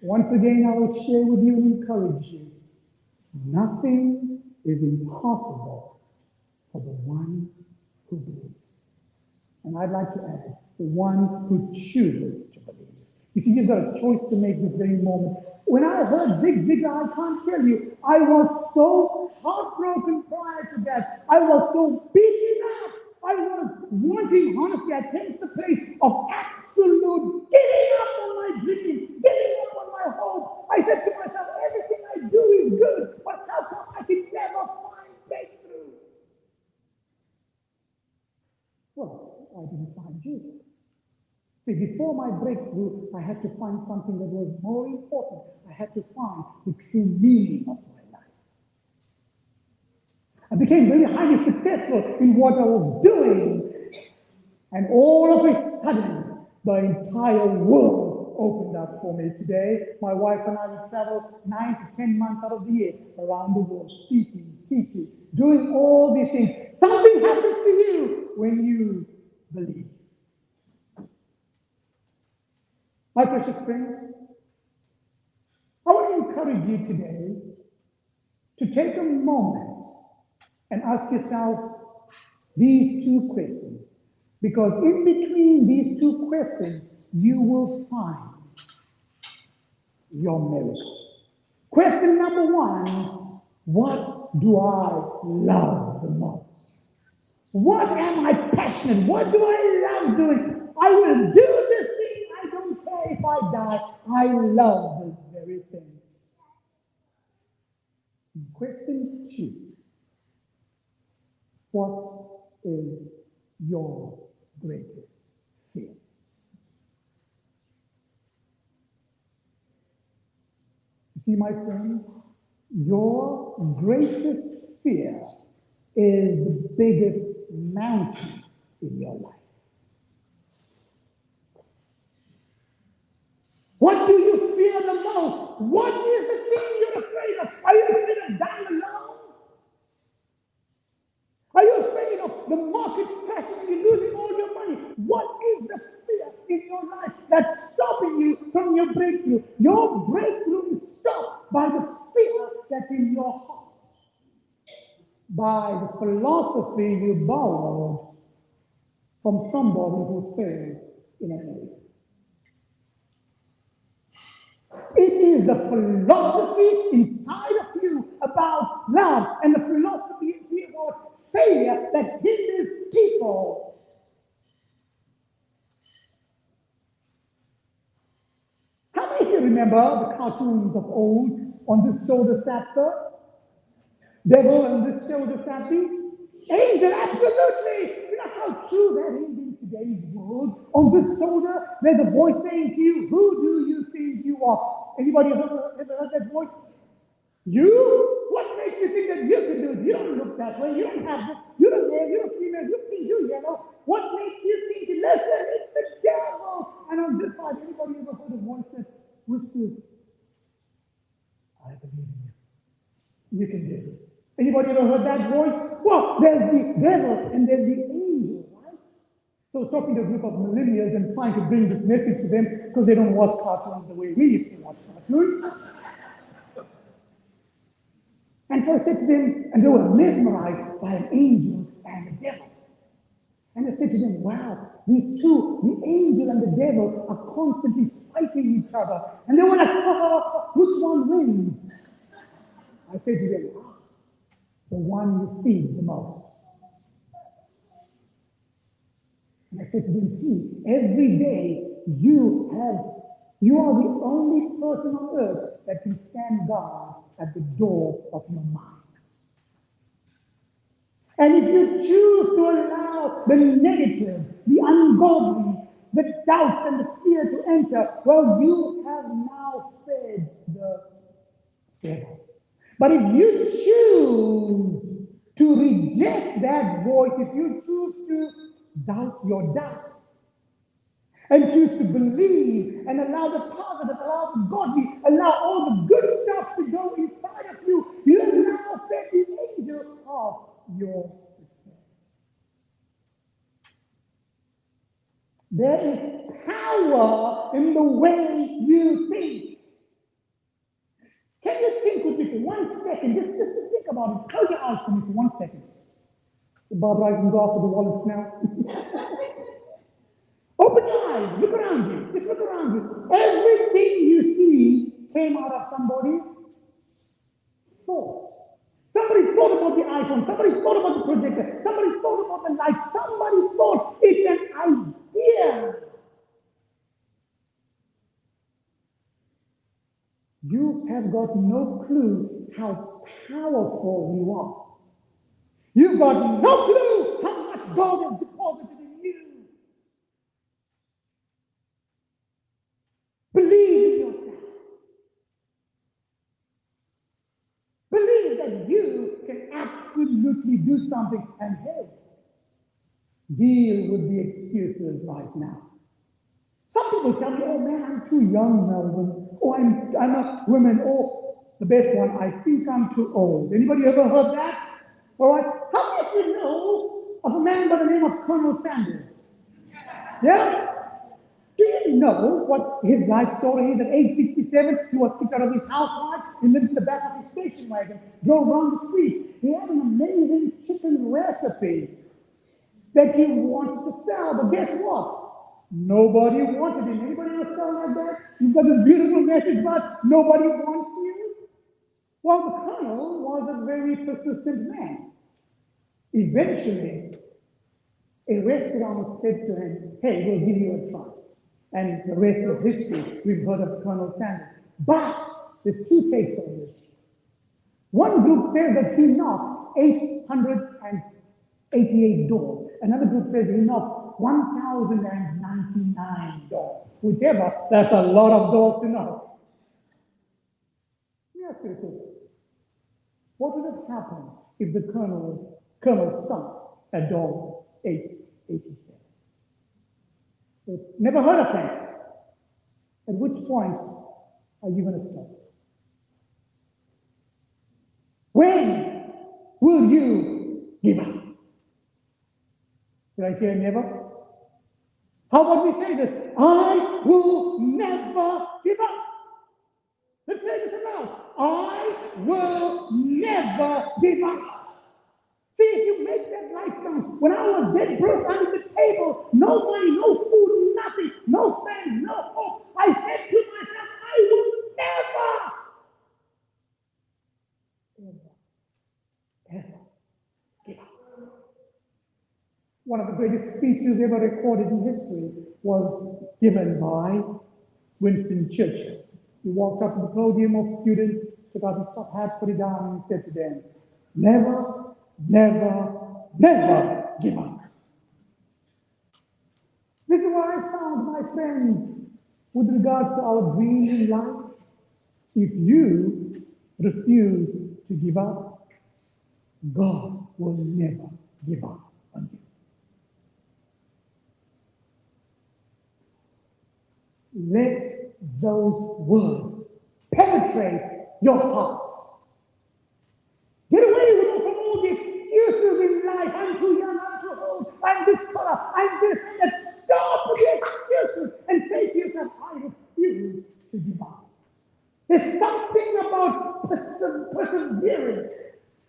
Once again, I will share with you and encourage you. Nothing is impossible for the one who believes. And I'd like to add, the one who chooses to believe. You see, you've got a choice to make this very moment. When I heard Zig Ziglar, I can't tell you, I was so heartbroken prior to that. I was so beaten up. I was wanting, honestly, I came to the place of absolute giving up on my dream, giving up on my hope. I said to myself, everything I do is good, but how come I can never find breakthrough? Well, I didn't find Jesus. See, before my breakthrough, I had to find something that was more important. I had to find the true meaning of my life. I became very highly successful in what I was doing. And all of a sudden, the entire world opened up for me. Today, my wife and I will travel 9 to 10 months out of the year around the world, speaking, teaching, doing all these things. Something happens to you when you believe. My precious friends, I want to encourage you today to take a moment and ask yourself these 2 questions. Because in between these 2 questions, you will find your miracle. Question number 1, what do I love the most? What am I passionate? What do I love doing? I will do this thing. I don't care if I die. I love this very thing. Question 2. What is your greatest fear? You see, my friend, your greatest fear is the biggest mountain in your life. What do you fear the most? What is the thing you're afraid of? Are you afraid of dying alone? Are you afraid of the market crashing and you losing all your money? What is the fear in your life that's stopping you from your breakthrough? Your breakthrough is stopped by the fear that's in your heart, by the philosophy you borrowed from somebody who failed in an area. It is the philosophy inside of you about love and the philosophy in you about failure that hinders people. How many of you remember the cartoons of old? On this shoulder sat the devil, and this shoulder sat the angel. Absolutely! You know how true that is in today's world. On this shoulder, there's a voice saying to you, who do you think you are? Anybody ever heard that voice? You? What makes you think that you can do it? You don't look that way. You don't have this. You don't wear. You don't female. You think you yellow. What makes you think? Listen, it's the devil. And on this side, anybody ever heard a voice that whispers, I believe in you. You can do this. Anybody ever heard that voice? Well, there's the devil and there's the angel, right? So I was talking to a group of millennials and trying to bring this message to them because they don't watch cartoons the way we used to watch cartoons. And so I said to them, and they were mesmerized by an angel and a devil. And I said to them, wow, these two, the angel and the devil, are constantly fighting each other. And they were like, which one wins? I said to them, the one you feed the most. And I said to them, see, every day you are the only person on earth that can stand guard at the door of your mind. And if you choose to allow the negative, the ungodly, the doubt and the fear to enter, well, you have now fed the devil. But if you choose to reject that voice, if you choose to doubt your doubts, and choose to believe and allow the positive, allow the godly, allow all the good stuff to go inside of you, you of your success. There is power in the way you think. Can you think with me for 1 second? Just think about it. Close your eyes for me for 1 second. Barbara, I can go after the wallets now. Open your eyes. Look around you. Just look around you. Everything you see came out of somebody's thought. Somebody thought about the iPhone. Somebody thought about the projector. Somebody thought about the light. Somebody thought it's an idea. You have got no clue how powerful you are. You've got no clue how much God has deposited in you. Believe in yourself. Believe that you can absolutely do something, and hey, deal with the excuses right now. Some people tell me, oh man, I'm too young, Melvin. Oh, I'm not women. Oh, the best one, I think I'm too old. Anybody ever heard that? All right. How many of you know of a man by the name of Colonel Sanders? Yeah? Do you know what his life story is? At age 67, he was kicked out of his housewife. He lived in the back of his station wagon, drove around the streets. He had an amazing chicken recipe that he wanted to sell, but guess what? Nobody wanted him. Anybody ever sell like that? You've got this beautiful message, but nobody wants you. Well, the colonel was a very persistent man. Eventually, a restaurant said to him, hey, we'll give you a try. And the rest of history, we've heard of Colonel Sanders. But there's two takes on this. One group says that he knocked 888 doors. Another group says he knocked 1,099 doors. Whichever, that's a lot of doors to knock. Let me ask you a question. What would have happened if the colonel stopped at door 887? Never heard of him. At which point are you going to stop? When will you give up? Did I hear never? How about we say this? I will never give up. Let's say this aloud. I will never give up. See, if you make that life count, when I was dead broke under the table, no money, no food, nothing, no friends, no hope, I said to myself, I will never, ever give up. One of the greatest speeches ever recorded in history was given by Winston Churchill. He walked up to the podium of students, took out his top hat, put it down, and he said to them, never, never, never give up. This is what I found, my friends, with regard to our dreams in life. If you refuse to give up, God will never give up on you. Let those words penetrate your hearts. Get away from all the excuses in life. I'm too young, I'm too old, I'm this color, I'm this, and that. Stop with the excuses and say to yourself, I refuse to give up. There's something about persevering.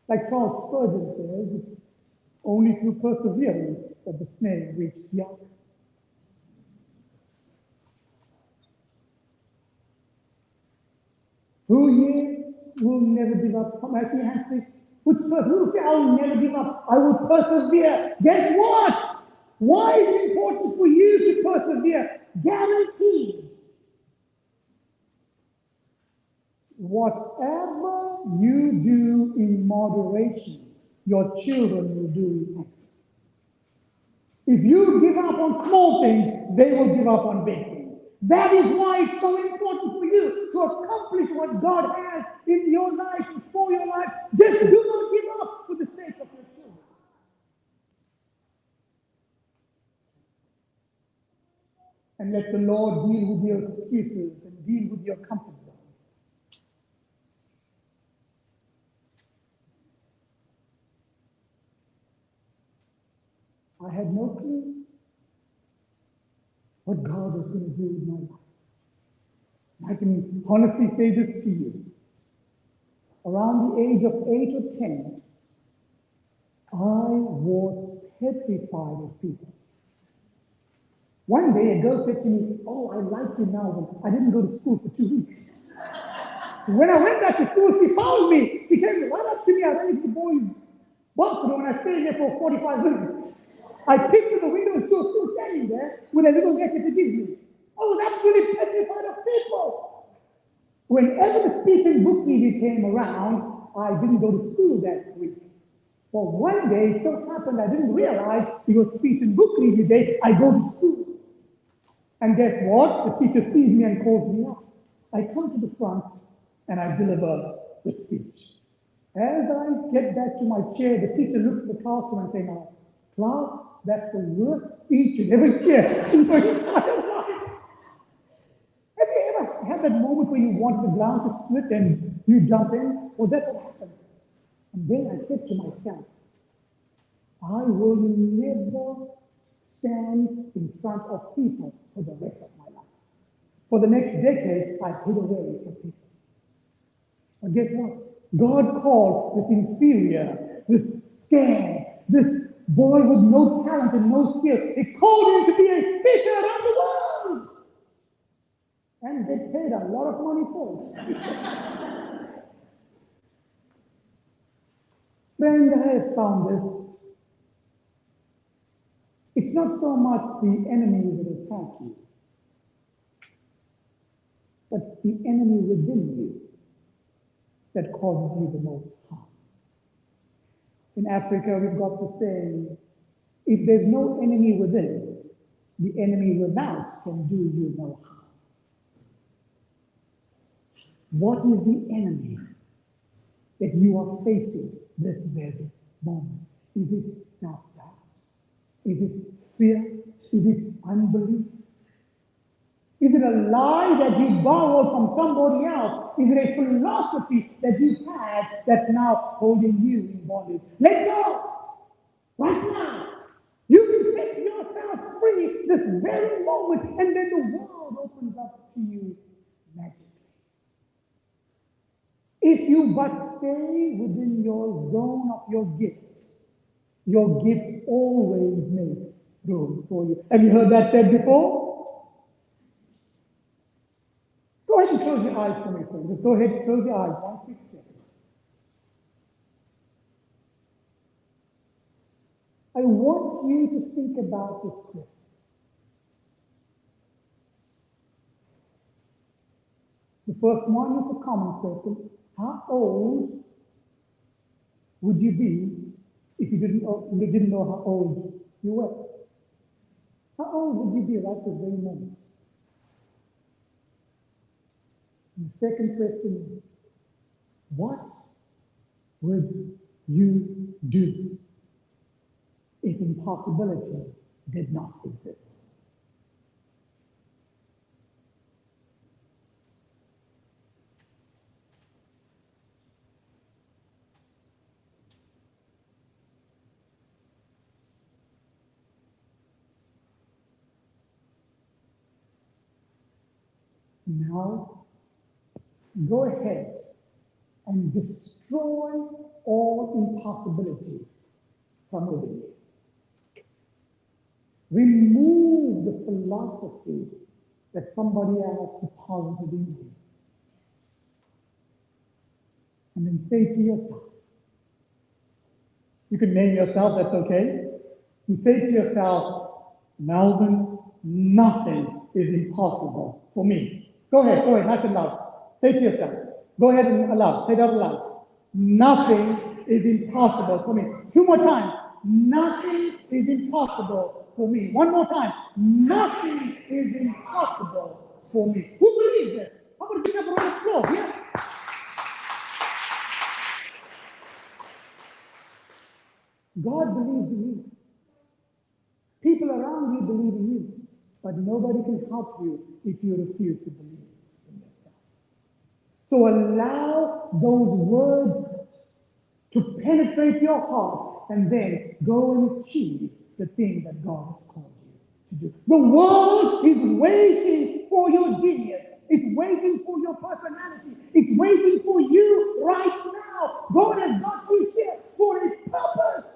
Like Charles Spurgeon says, it's only through perseverance that the snail reached the ark. Who here will never give up? Come on, I see your hands, please. Which person will say, I will never give up? I will persevere. Guess what? Why is it important for you to persevere? Guaranteed. Whatever you do in moderation, your children will do in excess. If you give up on small things, they will give up on big things. That is why it's so important for you to accomplish what God has in your life and for your life. Just do not give up for the sake of your children. And let the Lord deal with your excuses and deal with your comfort zones. I had no clue what God was going to do in my life. I can honestly say this to you. Around the age of 8 or 10, I was petrified of people. One day a girl said to me, "Oh, I like you now." I didn't go to school for 2 weeks. When I went back to school, she found me. She came right up to me. I ran into the boys' bathroom and I stayed there for 45 minutes. I peeked through the window and she was still standing there with a little letter to give me. I was absolutely petrified of people. Whenever the speech and book review came around, I didn't go to school that week. Well, one day, it so happened I didn't realize it was speech and book review day. I go to school. And guess what? The teacher sees me and calls me up. I come to the front and I deliver the speech. As I get back to my chair, the teacher looks at the classroom and says, "Now, class, that's the worst speech you've ever heard in your entire life." Have you ever had that moment where you want the ground to split and you jump in? Well, that's what happened. And then I said to myself, I will never stand in front of people for the rest of my life. For the next decade, I hid away from people. But guess what? God called this inferior, this scared, this boy with no talent and no skill. He called him to be a speaker around the world. And they paid a lot of money for it. Friend, I have found this. It's not so much the enemy that attack you, but the enemy within you that causes you the most harm. In Africa, we've got the saying, if there's no enemy within, the enemy without can do you no harm. What is the enemy that you are facing this very moment? Is it self-doubt? Is it fear? Is it unbelief? Is it a lie that you borrowed from somebody else? Is it a philosophy that you had that's now holding you in bondage? Let go! Right now! You can set yourself free this very moment, and then the world opens up to you magically. If you but stay within your zone of your gift always makes room for you. Have you heard that said before? Go ahead and close your eyes for me, friend. Just go ahead and close your eyes 1 quick second. I want you to think about this question. The first one is a common question. How old would you be if you didn't know how old you were? How old would you be right this very moment? And the second question is, what would you do if impossibility did not exist? Now, go ahead and destroy all impossibility from within you. Remove the philosophy that somebody else deposited in you. And then say to yourself, you can name yourself, that's okay. You say to yourself, Melvin, nothing is impossible for me. Go ahead, nice and loud. Say to yourself, go ahead and aloud, say it out loud. Nothing is impossible for me. 2 more times. Nothing is impossible for me. 1 more time. Nothing is impossible for me. Who believes this? How about give up a round of applause? Yeah. God believes in you. People around you believe in you. But nobody can help you if you refuse to believe in yourself. So allow those words to penetrate your heart and then go and achieve the thing that God has called you to do. The world is waiting for your genius. It's waiting for your personality. It's waiting for you right now. God has got you here for a purpose.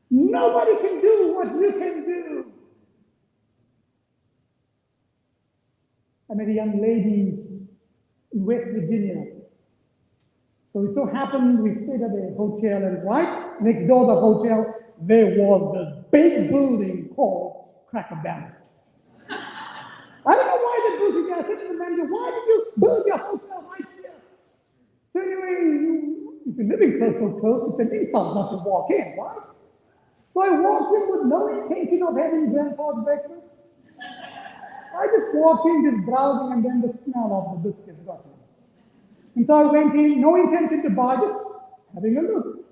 Nobody can do what you can do. I met a young lady in West Virginia. So it so happened we stayed at a hotel, and right next door to the hotel, there was the big building called Cracker Barrel. I don't know why they built it there. I said to the manager, why did you build your hotel right here? So anyway, if you're living close so close, it's an insult not to walk in, right? So I walked in with no intention of having grandpa's breakfast. I just walked in, just browsing, and then the smell of the biscuits got me. And so I went in, no intention to buy, just having a look.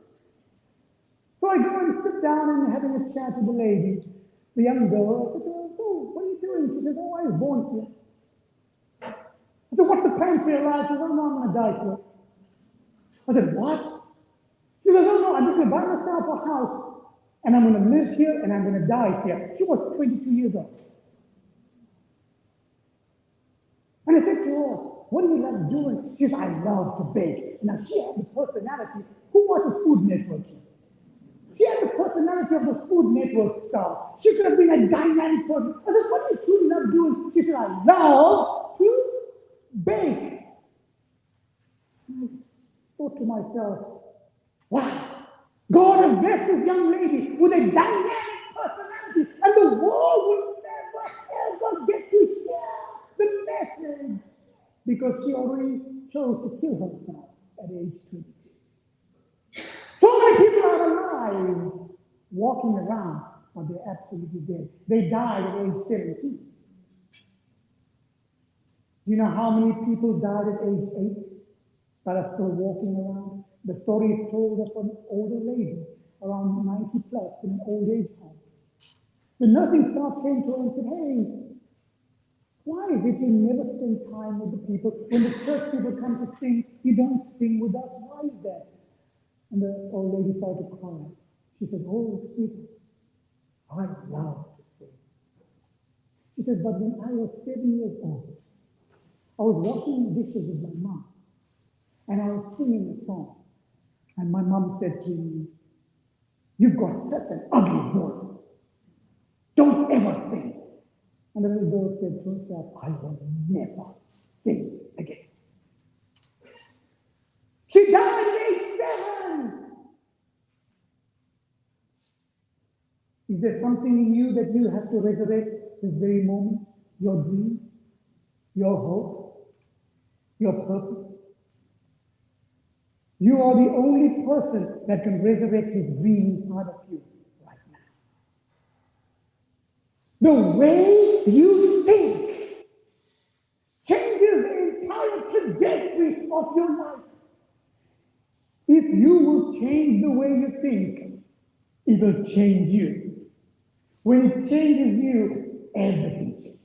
So I go and sit down and having a chat with the lady, the young girl. I said, oh, what are you doing? She said, oh, I was born here. I said, what's the plan for your life? She said, oh, no, I'm going to die here. I said, what? She said, oh, no, I'm just going to buy myself a house, and I'm going to live here, and I'm going to die here. She was 22 years old. And I said to her, what do you love doing? She said, I love to bake. Now, she had the personality. Who was the Food Network? She had the personality of the Food Network star. She could have been a dynamic person. I said, what do you truly love doing? She said, I love to bake. And I thought to myself, wow, God has blessed this young lady with a dynamic personality, and the world will never, ever get to hear the message, because she already chose to kill herself at age 22. So many people are alive, walking around, but they're absolutely dead. They died at age 17. You know how many people died at age 8 that are still walking around? The story is told of an older lady, around 90 plus, in an old age home. The nursing staff came to her and said, hey, why is it you never spend time with the people? When the church people come to sing, you don't sing with us. Why is that? And the old lady started to cry. She said, oh, sweetie, I love to sing. She said, but when I was 7 years old, I was washing dishes with my mom, and I was singing a song. And my mom said to me, you've got such an ugly voice. Don't ever sing. And the little girl said to herself, I will never sing again. She died at age 7. Is there something in you that you have to resurrect this very moment? Your dream, your hope, your purpose? You are the only person that can resurrect his dream inside of you right now. The way you think changes the entire trajectory of your life. If you will change the way you think, it will change you. When it changes you, everything changes.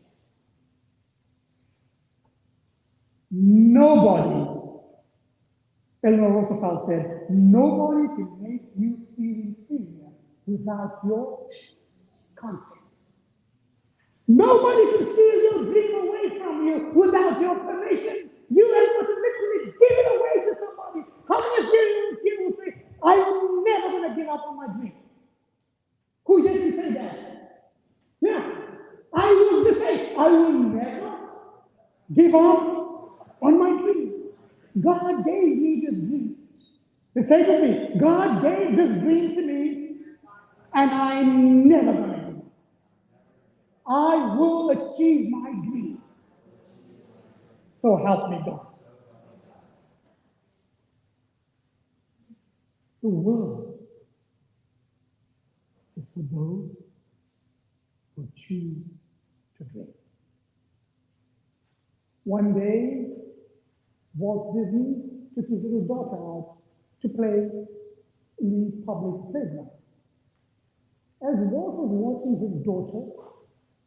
Nobody, Eleanor Roosevelt said, nobody can make you feel inferior without your consent. Nobody can steal your dream away from you without your permission. You have to literally give it away to somebody. How many of you will say, I am never going to give up on my dream? Who didn't say that? Yeah. I will just say, I will never give up on my dream. God gave me this dream. They say to me, God gave this dream to me, and I'm never going to give up. I will achieve my dream. So help me God. The world is for those who choose to dream. One day, Walt Disney took his little daughter out to play in the public playground. As Walt was watching his daughter,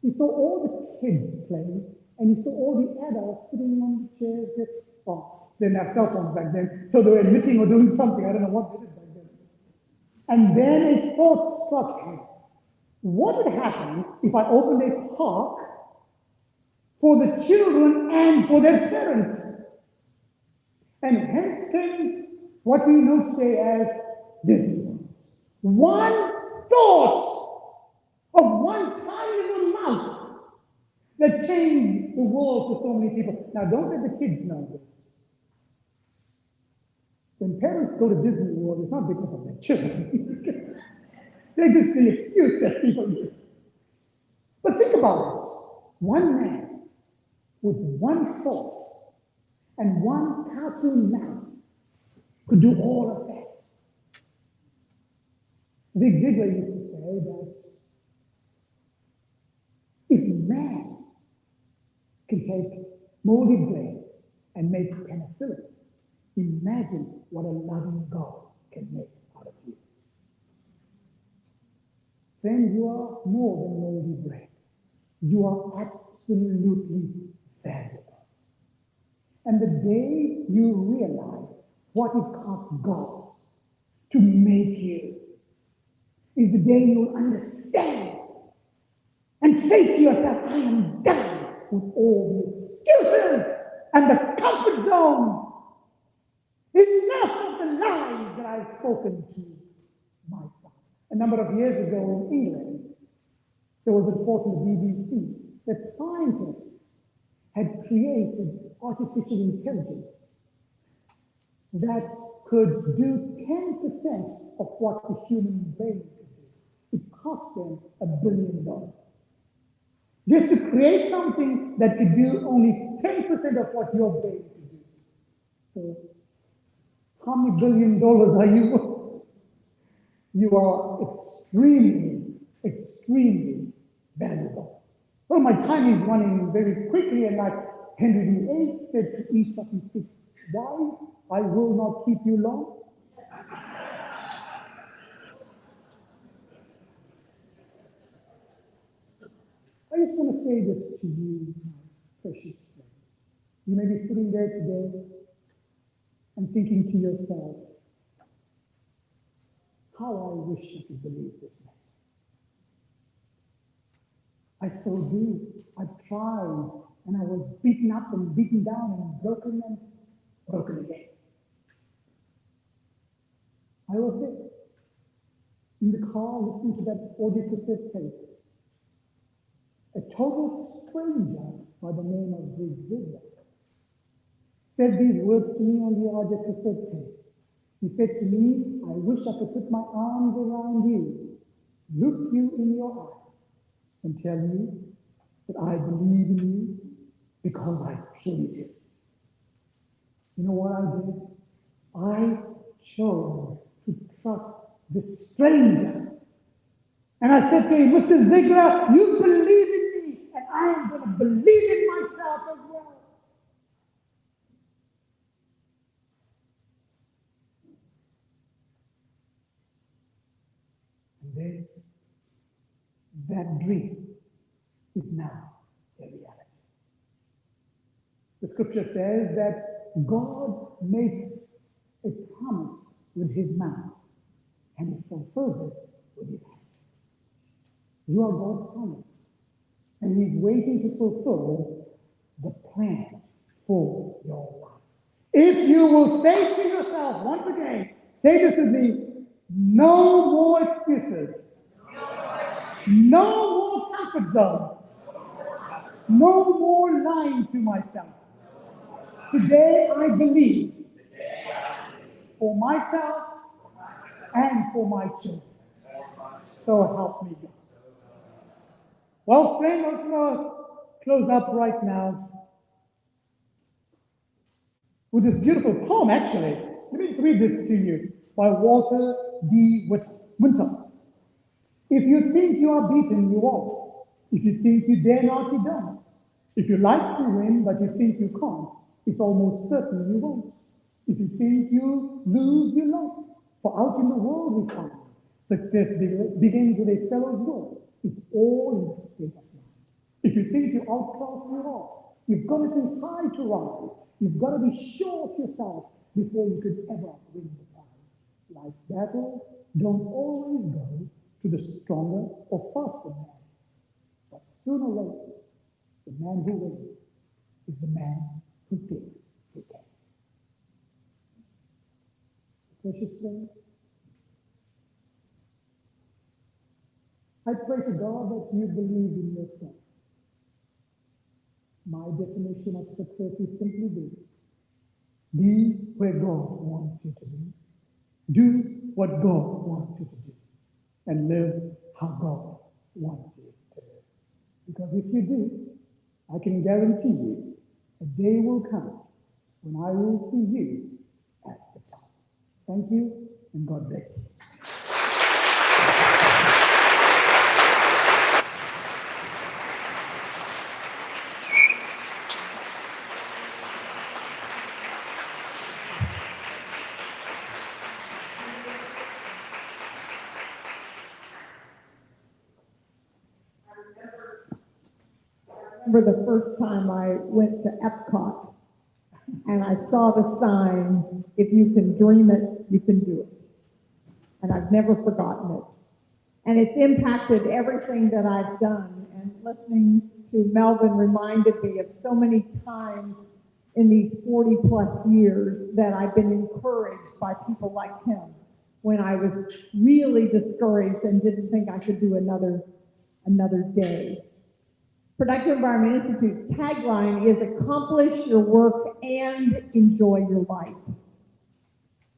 he saw all the kids playing, and he saw all the adults sitting on the chairs just, they didn't have cell phones back then, so they were knitting or doing something. I don't know what they did back then. And then a thought struck him. What would happen if I opened a park for the children and for their parents? And hence came what we know today as Disney World. One thought of one tiny little mouse that changed the world for so many people. Now, don't let the kids know this. When parents go to Disney World, it's not because of their children. They're just the excuse that people use. But think about it. One man with one thought and one cartoon mouse could do all of that. Zig Ziglar used to say that if man can take moldy clay and make penicillin, imagine what a loving God can make out of you. Friend, you are more than moldy bread. You are absolutely valuable. And the day you realize what it cost God to make you is the day you'll understand and say to yourself, I am done with all the excuses and the comfort zone. Enough of the lies that I've spoken to myself. A number of years ago in England, there was a report on the BBC that scientists had created artificial intelligence that could do 10% of what the human brain could do. It cost them $1 billion. Just to create something that could do only 10% of what your brain could do. So, how many $1 billion are you worth? You are extremely, extremely valuable. Well, my time is running very quickly, and like Henry VIII said to each of his 6 wives, I will not keep you long. I just want to say this to you, my precious friends. You may be sitting there today and thinking to yourself, how I wish I could believe this man. I so do. I've tried, and I was beaten up and beaten down and broken again. I was there in the car listening to that audio cassette tape. A total stranger by the name of Zig Ziglar said these words to me on the audio cassette tape. He said to me, I wish I could put my arms around you, look you in your eyes, and tell you that I believe in you because I truly do. You know what I did? I chose to trust this stranger. And I said to him, Mr. Ziglar, you believe in me, and I am going to believe in myself as well. And then that dream is now a reality. The scripture says that God makes a promise with his mouth, and he fulfills it with his hand. You are God's promise, and he's waiting to fulfill the plan for your life. If you will say to yourself once again, say this with me, no more excuses, no more comfort zones, no more lying to myself. Today I believe for myself and for my children. So help me God. Well, friend, I'm going to close up right now with this beautiful poem, actually. Let me just read this to you by Walter D. Winter. If you think you are beaten, you won't. If you think you dare not, you don't. If you like to win, but you think you can't, it's almost certain you won't. If you think you lose, you lose. For out in the world we find success begins with a fellow's goal. It's all in the state of mind. If you think you outclass you all, you've got to think high to rise. You've got to be sure of yourself before you could ever win the prize. Life's battles don't always go to the stronger or faster man. But sooner or later, the man who wins is the man who thinks he can. Precious friends, I pray to God that you believe in yourself. My definition of success is simply this: be where God wants you to be. Do what God wants you to do. And live how God wants you to live. Because if you do, I can guarantee you a day will come when I will see you at the top. Thank you, and God bless you. Remember the first time I went to Epcot and I saw the sign, if you can dream it, you can do it. And I've never forgotten it. And it's impacted everything that I've done. And listening to Melvin reminded me of so many times in these 40 plus years that I've been encouraged by people like him when I was really discouraged and didn't think I could do another day. Productive Environment Institute's tagline is accomplish your work and enjoy your life.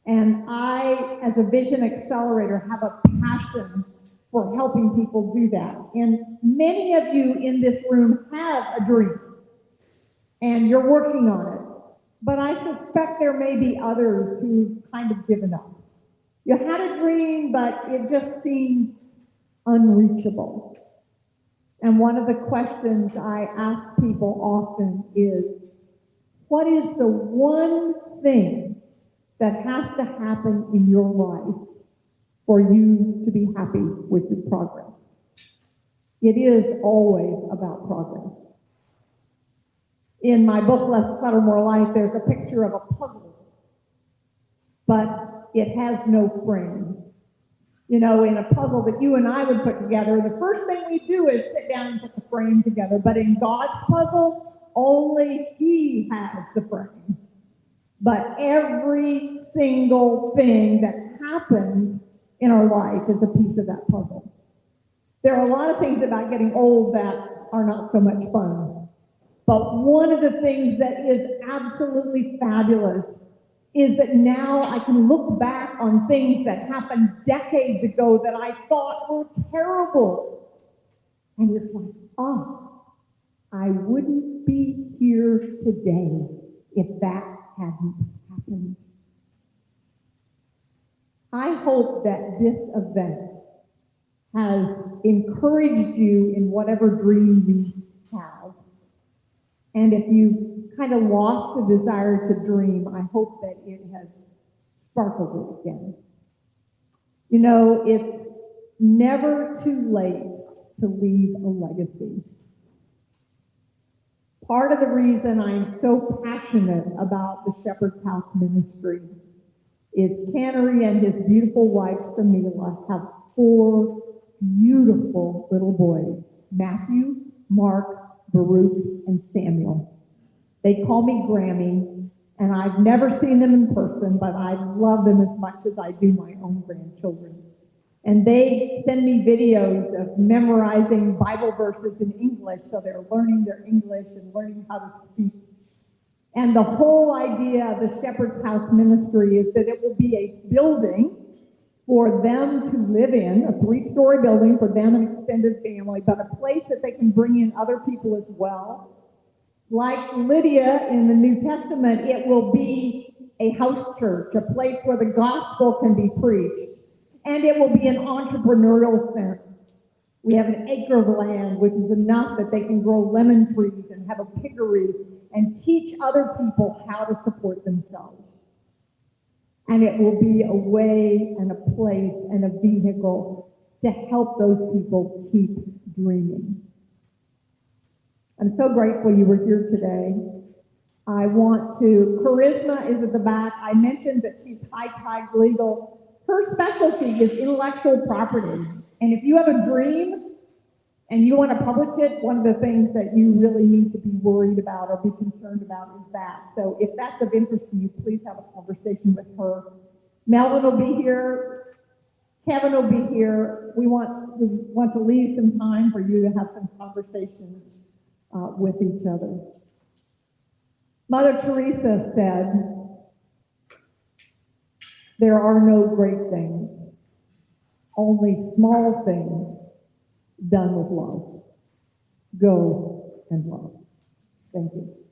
And I, as a Vision Accelerator, have a passion for helping people do that. And many of you in this room have a dream, and you're working on it. But I suspect there may be others who've kind of given up. You had a dream, but it just seemed unreachable. And one of the questions I ask people often is, what is the one thing that has to happen in your life for you to be happy with your progress? It is always about progress. In my book, Less Clutter, More Life, there's a picture of a puzzle, but it has no frame. You know, in a puzzle that you and I would put together, the first thing we do is sit down and put the frame together. But in God's puzzle, only He has the frame. But every single thing that happens in our life is a piece of that puzzle. There are a lot of things about getting old that are not so much fun. But one of the things that is absolutely fabulous is that now I can look back on things that happened decades ago that I thought were terrible. And it's like, I wouldn't be here today if that hadn't happened. I hope that this event has encouraged you in whatever dream you have. And if you kind of lost the desire to dream, I hope that it has sparkled it again. You know, it's never too late to leave a legacy. Part of the reason I'm so passionate about the Shepherd's House ministry is Cannery and his beautiful wife, Samila, have 4 beautiful little boys, Matthew, Mark, Baruch, and Samuel. They call me Grammy, and I've never seen them in person, but I love them as much as I do my own grandchildren. And they send me videos of memorizing Bible verses in English, so they're learning their English and learning how to speak. And the whole idea of the Shepherd's House ministry is that it will be a building for them to live in, a 3-story building for them and extended family, but a place that they can bring in other people as well. Like Lydia in the New Testament, it will be a house church, a place where the gospel can be preached. And it will be an entrepreneurial center. We have an acre of land, which is enough that they can grow lemon trees and have a piggery and teach other people how to support themselves. And it will be a way and a place and a vehicle to help those people keep dreaming. I'm so grateful you were here today. I want to, Charisma is at the back. I mentioned that she's high tide legal. Her specialty is intellectual property. And if you have a dream and you want to publish it, one of the things that you really need to be worried about or be concerned about is that. So if that's of interest to you, please have a conversation with her. Melvin will be here. Kevin will be here. We want to leave some time for you to have some conversations with each other. Mother Teresa said, there are no great things, only small things done with love. Go and love. Thank you.